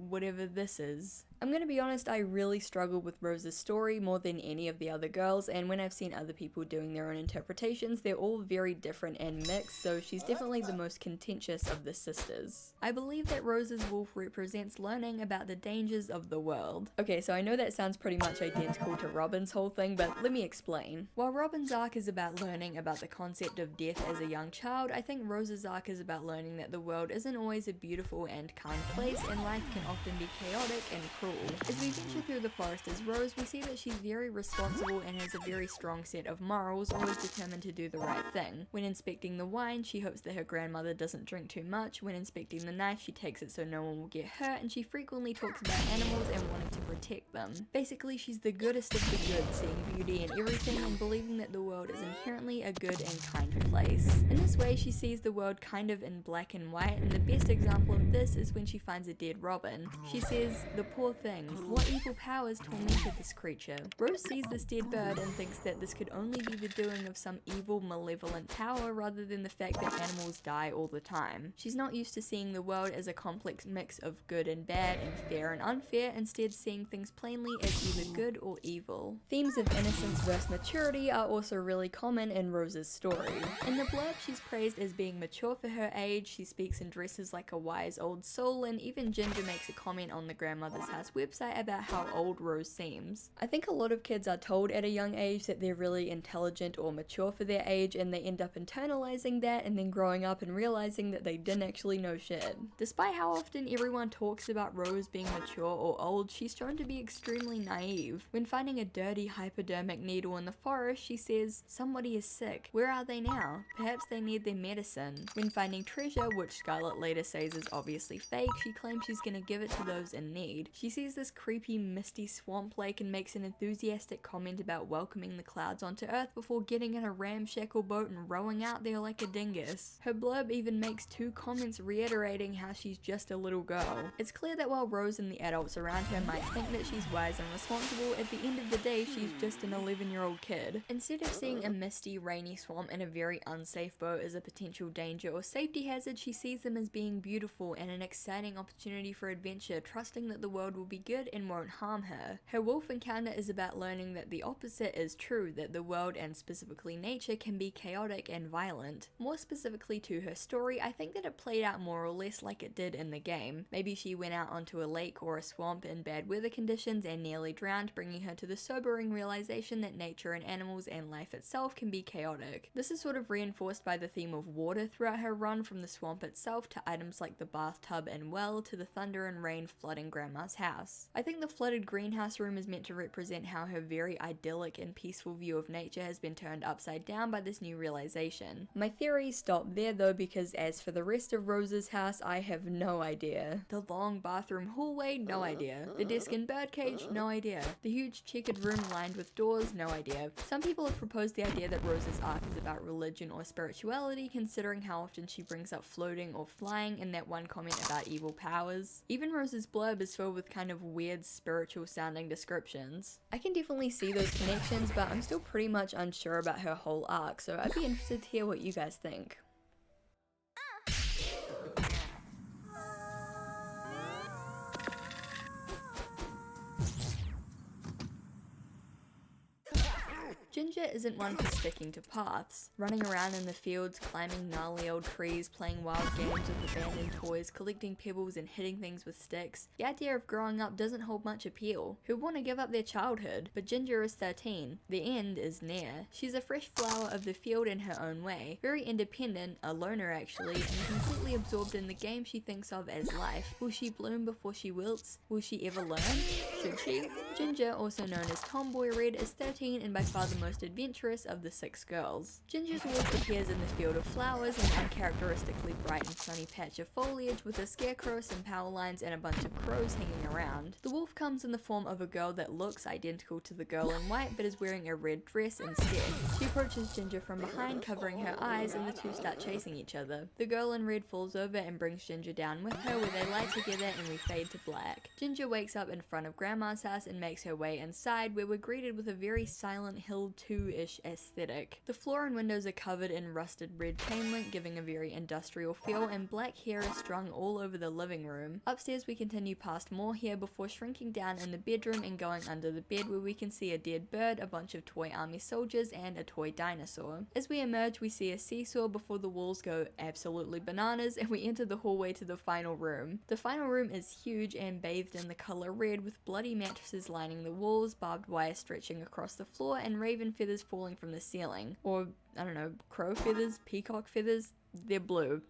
P: whatever this is. I'm gonna be honest, I really struggled with Rose's story more than any of the other girls, and when I've seen other people doing their own interpretations, they're all very different and mixed, so she's definitely the most contentious of of the sisters. I believe that Rose's wolf represents learning about the dangers of the world. Okay, so I know that sounds pretty much identical to Robin's whole thing, but let me explain. While Robin's arc is about learning about the concept of death as a young child, I think Rose's arc is about learning that the world isn't always a beautiful and kind place, and life can often be chaotic and cruel. As we venture through the forest as Rose, we see that she's very responsible and has a very strong set of morals, always determined to do the right thing. When inspecting the wine, she hopes that her grandmother doesn't drink too much. When inspecting the knife, she takes it so no one will get hurt, and she frequently talks about animals and wanting to protect them. Basically, she's the goodest of the good, seeing beauty in everything and believing that the world is inherently a good and kind place. In this way, she sees the world kind of in black and white, and the best example of this is when she finds a dead robin. She says, "The poor thing, what evil powers tormented this creature?" Rose sees this dead bird and thinks that this could only be the doing of some evil, malevolent power rather than the fact that animals die all the time. She's not used to seeing the world as a complex mix of good and bad and fair and unfair, instead seeing things plainly as either good or evil. Themes of innocence versus maturity are also really common in Rose's story. In the blurb, she's praised as being mature for her age, she speaks and dresses like a wise old soul, and even Ginger makes a comment on the Grandmother's House website about how old Rose seems. I think a lot of kids are told at a young age that they're really intelligent or mature for their age, and they end up internalizing that and then growing up and realizing that they didn't actually know shit. Despite how often everyone talks about Rose being mature or old, she's shown to be extremely naive. When finding a dirty hypodermic needle in the forest, she says, "Somebody is sick. Where are they now? Perhaps they need their medicine." When finding treasure, which Scarlet later says is obviously fake, she claims she's gonna give it to those in need. She sees this creepy, misty swamp lake and makes an enthusiastic comment about welcoming the clouds onto Earth before getting in a ramshackle boat and rowing out there like a dingus. Her blurb even makes 2 comments reiterating how she's just a little girl. It's clear that while Rose and the adults around her might think that she's wise and responsible, at the end of the day she's just an 11-year-old kid. Instead of seeing a misty, rainy swamp and a very unsafe boat as a potential danger or safety hazard, she sees them as being beautiful and an exciting opportunity for adventure, trusting that the world will be good and won't harm her. Her wolf encounter is about learning that the opposite is true, that the world and specifically nature can be chaotic and violent. More specifically to her story, I think that it played out more or less like it did in the game. Maybe she went out onto a lake or a swamp in bad weather conditions and nearly drowned, bringing her to the sobering realization that nature and animals and life itself can be chaotic. This is sort of reinforced by the theme of water throughout her run, from the swamp itself to items like the bathtub and well to the thunder and rain flooding Grandma's house. I think the flooded greenhouse room is meant to represent how her very idyllic and peaceful view of nature has been turned upside down by this new realization. My theories stop there though, because as for the rest of Rose's house, I have no idea. The long bathroom hallway, no idea. The desk and birdcage, no idea. The huge checkered room lined with doors, no idea. Some people have proposed the idea that Rose's arc is about religion or spirituality, considering how often she brings up floating or flying in that one comment about evil powers. Even Rose's blurb is filled with kind of weird spiritual sounding descriptions. I can definitely see those connections, but I'm still pretty much unsure about her whole arc, so I'd be interested to hear what you guys think. Ginger isn't one for sticking to paths. Running around in the fields, climbing gnarly old trees, playing wild games with abandoned toys, collecting pebbles and hitting things with sticks. The idea of growing up doesn't hold much appeal. Who would want to give up their childhood? But Ginger is 13. The end is near. She's a fresh flower of the field in her own way. Very independent, a loner actually, and completely absorbed in the game she thinks of as life. Will she bloom before she wilts? Will she ever learn? Should she? Ginger, also known as Tomboy Red, is 13 and by far the most adventurous of the 6 girls. Ginger's wolf appears in the field of flowers, an uncharacteristically bright and sunny patch of foliage with a scarecrow, some power lines, and a bunch of crows hanging around. The wolf comes in the form of a girl that looks identical to the girl in white but is wearing a red dress instead. She approaches Ginger from behind, covering her eyes, and the two start chasing each other. The girl in red falls over and brings Ginger down with her, where they lie together and we fade to black. Ginger wakes up in front of Grandma's house and makes her way inside, where we're greeted with a very silent hilled 2-ish aesthetic. The floor and windows are covered in rusted red chain link, giving a very industrial feel, and black hair is strung all over the living room. Upstairs we continue past more hair before shrinking down in the bedroom and going under the bed, where we can see a dead bird, a bunch of toy army soldiers, and a toy dinosaur. As we emerge we see a seesaw before the walls go absolutely bananas, and we enter the hallway to the final room. The final room is huge and bathed in the color red, with bloody mattresses lining the walls, barbed wire stretching across the floor, and raven feathers falling from the ceiling. Or, I don't know, crow feathers, peacock feathers? They're blue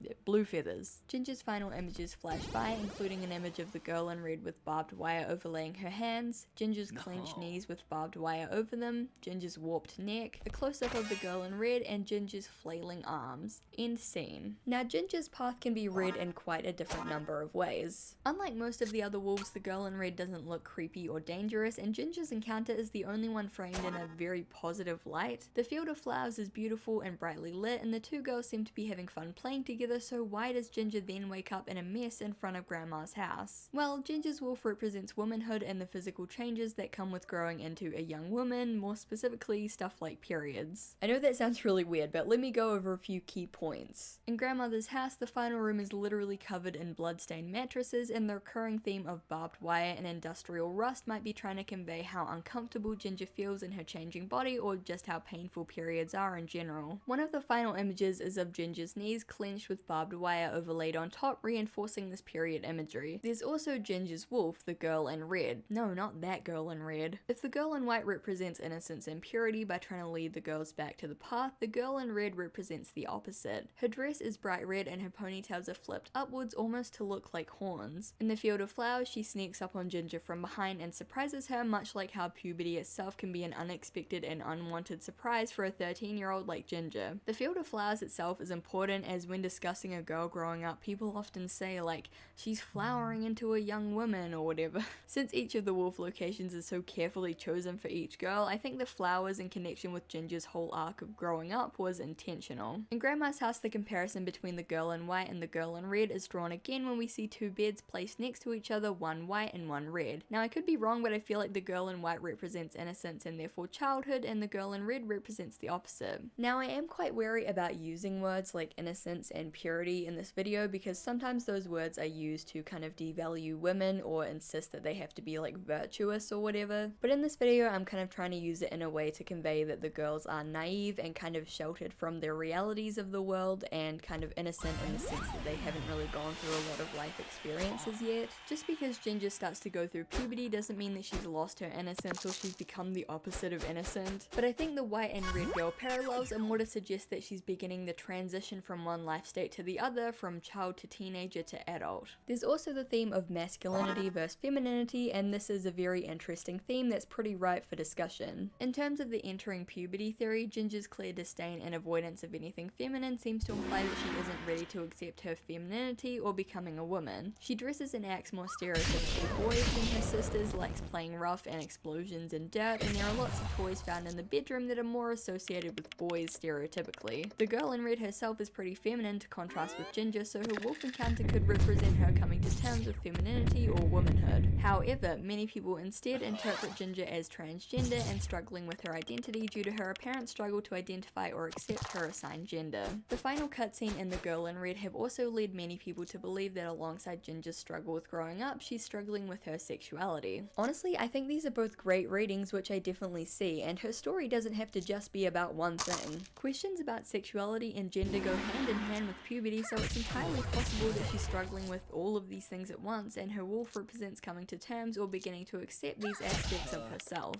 P: feathers. Ginger's final images flash by, including an image of the girl in red with barbed wire overlaying her hands, Ginger's clenched knees with barbed wire over them, Ginger's warped neck, a close-up of the girl in red, and Ginger's flailing arms. End scene. Now Ginger's path can be read in quite a different number of ways. Unlike most of the other wolves, the girl in red doesn't look creepy or dangerous, and Ginger's encounter is the only one framed in a very positive light. The field of flowers is beautiful and brightly lit, and the two girls seem to be having fun playing together, so why does Ginger then wake up in a mess in front of Grandma's house? Well, Ginger's wolf represents womanhood and the physical changes that come with growing into a young woman, more specifically stuff like periods. I know that sounds really weird, but let me go over a few key points. In Grandmother's house, the final room is literally covered in blood-stained mattresses, and the recurring theme of barbed wire and industrial rust might be trying to convey how uncomfortable Ginger feels in her changing body, or just how painful periods are in general. One of the final images is of Ginger's knees clenched with barbed wire overlaid on top, reinforcing this period imagery. There's also Ginger's wolf, the girl in red. No, not that girl in red. If the girl in white represents innocence and purity by trying to lead the girls back to the path, the girl in red represents the opposite. Her dress is bright red and her ponytails are flipped upwards almost to look like horns. In the field of flowers, she sneaks up on Ginger from behind and surprises her, much like how puberty itself can be an unexpected and unwanted surprise for a 13-year-old like Ginger. The field of flowers itself is important, as when discussing a girl growing up, people often say like, she's flowering into a young woman or whatever. Since each of the wolf locations is so carefully chosen for each girl, I think the flowers in connection with Ginger's whole arc of growing up was intentional. In Grandma's house, the comparison between the girl in white and the girl in red is drawn again when we see two beds placed next to each other, one white and one red. Now I could be wrong, but I feel like the girl in white represents innocence and therefore childhood, and the girl in red represents the opposite. Now I am quite wary about using words like innocence and purity in this video, because sometimes those words are used to kind of devalue women or insist that they have to be like virtuous or whatever. But in this video I'm kind of trying to use it in a way to convey that the girls are naive and kind of sheltered from the realities of the world, and kind of innocent in the sense that they haven't really gone through a lot of life experiences yet. Just because Ginger starts to go through puberty doesn't mean that she's lost her innocence or she's become the opposite of innocent. But I think the white and red girl parallels are more to suggest that she's beginning the transition from one life state to the other, from child to teenager to adult. There's also the theme of masculinity versus femininity, and this is a very interesting theme that's pretty ripe for discussion. In terms of the entering puberty theory, Ginger's clear disdain and avoidance of anything feminine seems to imply that she isn't ready to accept her femininity or becoming a woman. She dresses and acts more stereotypically boyish than her sisters, likes playing rough and explosions and dirt, and there are lots of toys found in the bedroom that are more associated with boys stereotypically. The girl in red herself is pretty feminine to contrast with Ginger, so her wolf encounter could represent her coming to terms with femininity or womanhood. However, many people instead interpret Ginger as transgender and struggling with her identity due to her apparent struggle to identify or accept her assigned gender. The final cutscene and the girl in red have also led many people to believe that alongside Ginger's struggle with growing up, she's struggling with her sexuality. Honestly, I think these are both great readings, which I definitely see, and her story doesn't have to just be about one thing. Questions about sexuality and gender go hand in hand with puberty, so it's entirely possible that she's struggling with all of these things at once, and her wolf represents coming to terms or beginning to accept these aspects of herself.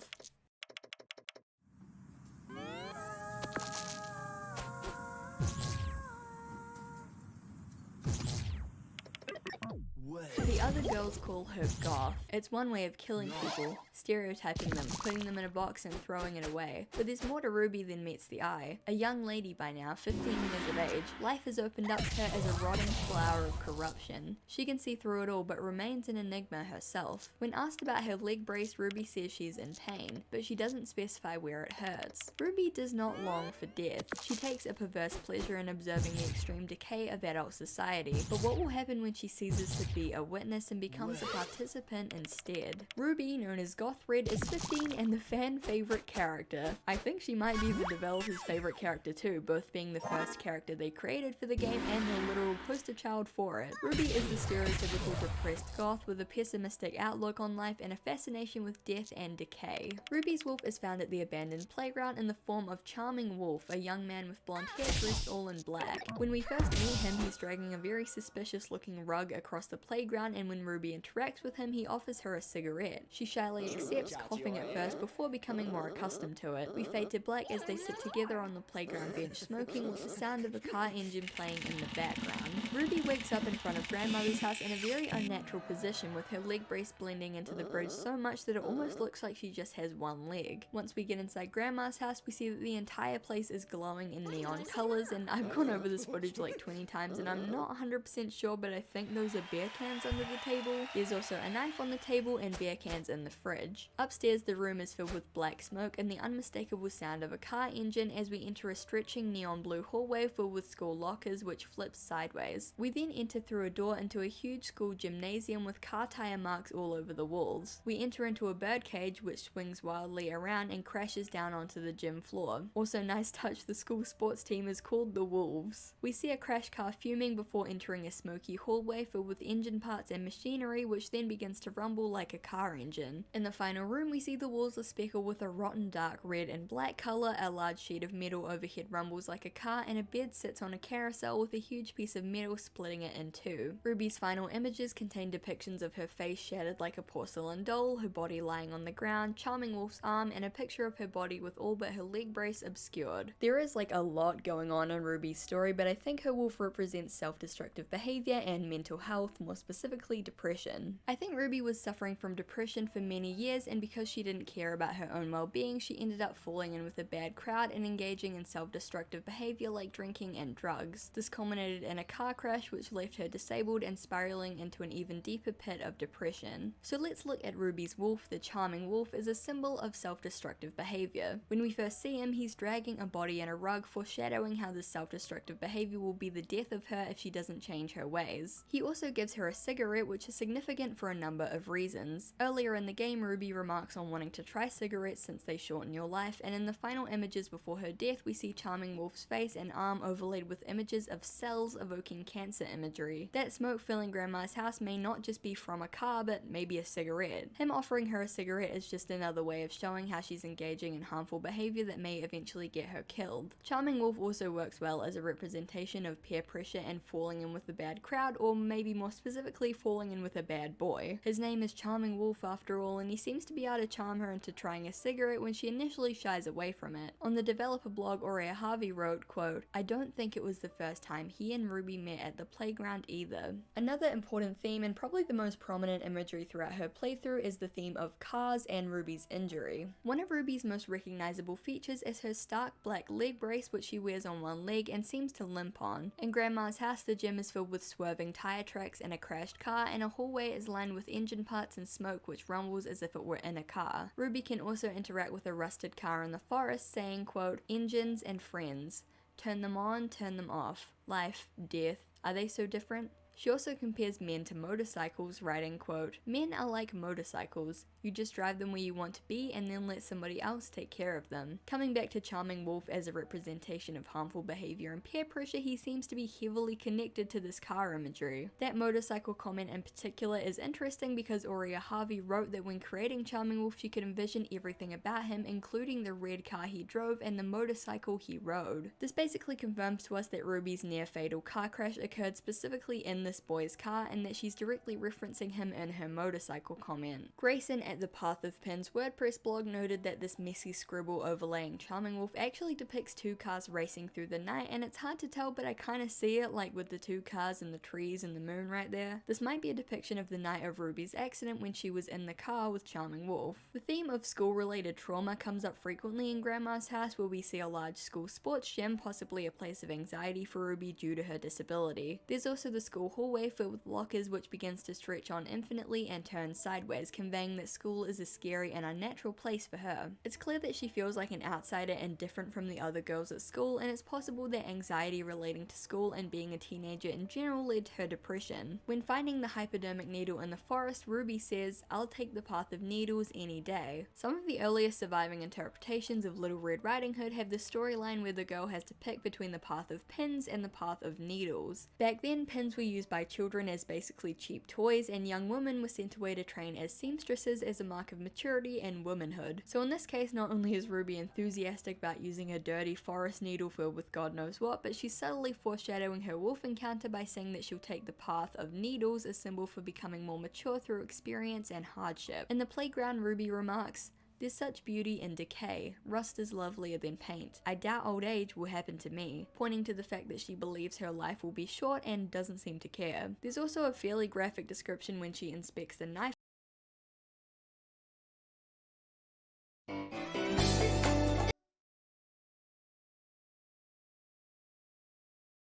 P: The other girls call her goth. It's one way of killing people, stereotyping them, putting them in a box and throwing it away. But there's more to Ruby than meets the eye. A young lady by now, 15 years of age, life has opened up to her as a rotting flower of corruption. She can see through it all but remains an enigma herself. When asked about her leg brace, Ruby says she's in pain, but she doesn't specify where it hurts. Ruby does not long for death. She takes a perverse pleasure in observing the extreme decay of adult society, but what will happen when she ceases to be a witness anonymous and becomes a participant instead. Ruby, known as Goth Red, is 15 and the fan favorite character. I think she might be the developer's favorite character too, both being the first character they created for the game and the literal poster child for it. Ruby is the stereotypical depressed goth with a pessimistic outlook on life and a fascination with death and decay. Ruby's wolf is found at the abandoned playground in the form of Charming Wolf, a young man with blonde hair dressed all in black. When we first meet him, he's dragging a very suspicious looking rug across the playground, and when Ruby interacts with him, he offers her a cigarette. She shyly accepts, coughing at first before becoming more accustomed to it. We fade to black as they sit together on the playground bench smoking with the sound of a car engine playing in the background. Ruby wakes up in front of grandmother's house in a very unnatural position, with her leg brace blending into the bridge so much that it almost looks like she just has one leg. Once we get inside grandma's house, we see that the entire place is glowing in neon colors, and I've gone over this footage like 20 times and I'm not 100% sure, but I think those are beer cans under the table. There's also a knife on the table and beer cans in the fridge. Upstairs, the room is filled with black smoke and the unmistakable sound of a car engine as we enter a stretching neon blue hallway filled with school lockers which flips sideways. We then enter through a door into a huge school gymnasium with car tire marks all over the walls. We enter into a bird cage which swings wildly around and crashes down onto the gym floor. Also nice touch, the school sports team is called the Wolves. We see a crash car fuming before entering a smoky hallway filled with engine parts and machinery which then begins to rumble like a car engine. In the final room, we see the walls are speckled with a rotten dark red and black color, a large sheet of metal overhead rumbles like a car, and a bed sits on a carousel with a huge piece of metal splitting it in two. Ruby's final images contain depictions of her face shattered like a porcelain doll, her body lying on the ground, Charming Wolf's arm, and a picture of her body with all but her leg brace obscured. There is like a lot going on in Ruby's story, but I think her wolf represents self-destructive behavior and mental health, more specifically depression. I think Ruby was suffering from depression for many years, and because she didn't care about her own well-being, she ended up falling in with a bad crowd and engaging in self-destructive behavior like drinking and drugs. This culminated in a car crash which left her disabled and spiraling into an even deeper pit of depression. So let's look at Ruby's wolf. The Charming Wolf is a symbol of self-destructive behavior. When we first see him, he's dragging a body and a rug, foreshadowing how this self-destructive behavior will be the death of her if she doesn't change her ways. He also gives her a cigarette, which is significant for a number of reasons. Earlier in the game, Ruby remarks on wanting to try cigarettes since they shorten your life, and in the final images before her death, we see Charming Wolf's face and arm overlaid with images of cells evoking cancer imagery. That smoke filling grandma's house may not just be from a car, but maybe a cigarette. Him offering her a cigarette is just another way of showing how she's engaging in harmful behavior that may eventually get her killed. Charming Wolf also works well as a representation of peer pressure and falling in with a bad crowd, or maybe more specifically falling in with a bad boy. His name is Charming Wolf after all, and he seems to be able to charm her into trying a cigarette when she initially shies away from it. On the developer blog, Aurea Harvey wrote, quote, "I don't think it was the first time he and Ruby met at the playground either." Another important theme, and probably the most prominent imagery throughout her playthrough, is the theme of cars and Ruby's injury. One of Ruby's most recognizable features is her stark black leg brace, which she wears on one leg and seems to limp on. In Grandma's house, the gym is filled with swerving tire tracks and a crashed car, and a hallway is lined with engine parts and smoke which rumbles as if it were in a car. Ruby can also interact with a rusted car in the forest, saying, quote, "Engines and friends. Turn them on, turn them off. Life, death, are they so different?" She also compares men to motorcycles, writing, quote, "Men are like motorcycles. You just drive them where you want to be and then let somebody else take care of them." Coming back to Charming Wolf as a representation of harmful behavior and peer pressure, he seems to be heavily connected to this car imagery. That motorcycle comment in particular is interesting because Aurea Harvey wrote that when creating Charming Wolf, she could envision everything about him, including the red car he drove and the motorcycle he rode. This basically confirms to us that Ruby's near-fatal car crash occurred specifically in this boy's car, and that she's directly referencing him in her motorcycle comment. Grayson at the Path of Pins WordPress blog noted that this messy scribble overlaying Charming Wolf actually depicts two cars racing through the night, and it's hard to tell, but I kinda see it, like with the two cars and the trees and the moon right there. This might be a depiction of the night of Ruby's accident when she was in the car with Charming Wolf. The theme of school-related trauma comes up frequently in Grandma's house, where we see a large school sports gym, possibly a place of anxiety for Ruby due to her disability. There's also the school hallway filled with lockers which begins to stretch on infinitely and turns sideways, conveying that school is a scary and unnatural place for her. It's clear that she feels like an outsider and different from the other girls at school, and it's possible that anxiety relating to school and being a teenager in general led to her depression. When finding the hypodermic needle in the forest, Ruby says, "I'll take the path of needles any day." Some of the earliest surviving interpretations of Little Red Riding Hood have the storyline where the girl has to pick between the path of pins and the path of needles. Back then, pins were used by children as basically cheap toys, and young women were sent away to train as seamstresses as a mark of maturity and womanhood. So in this case, not only is Ruby enthusiastic about using a dirty forest needle filled with God knows what, but she's subtly foreshadowing her wolf encounter by saying that she'll take the path of needles, a symbol for becoming more mature through experience and hardship. In the playground, Ruby remarks, "There's such beauty in decay. Rust is lovelier than paint. I doubt old age will happen to me," pointing to the fact that she believes her life will be short and doesn't seem to care. There's also a fairly graphic description when she inspects the knife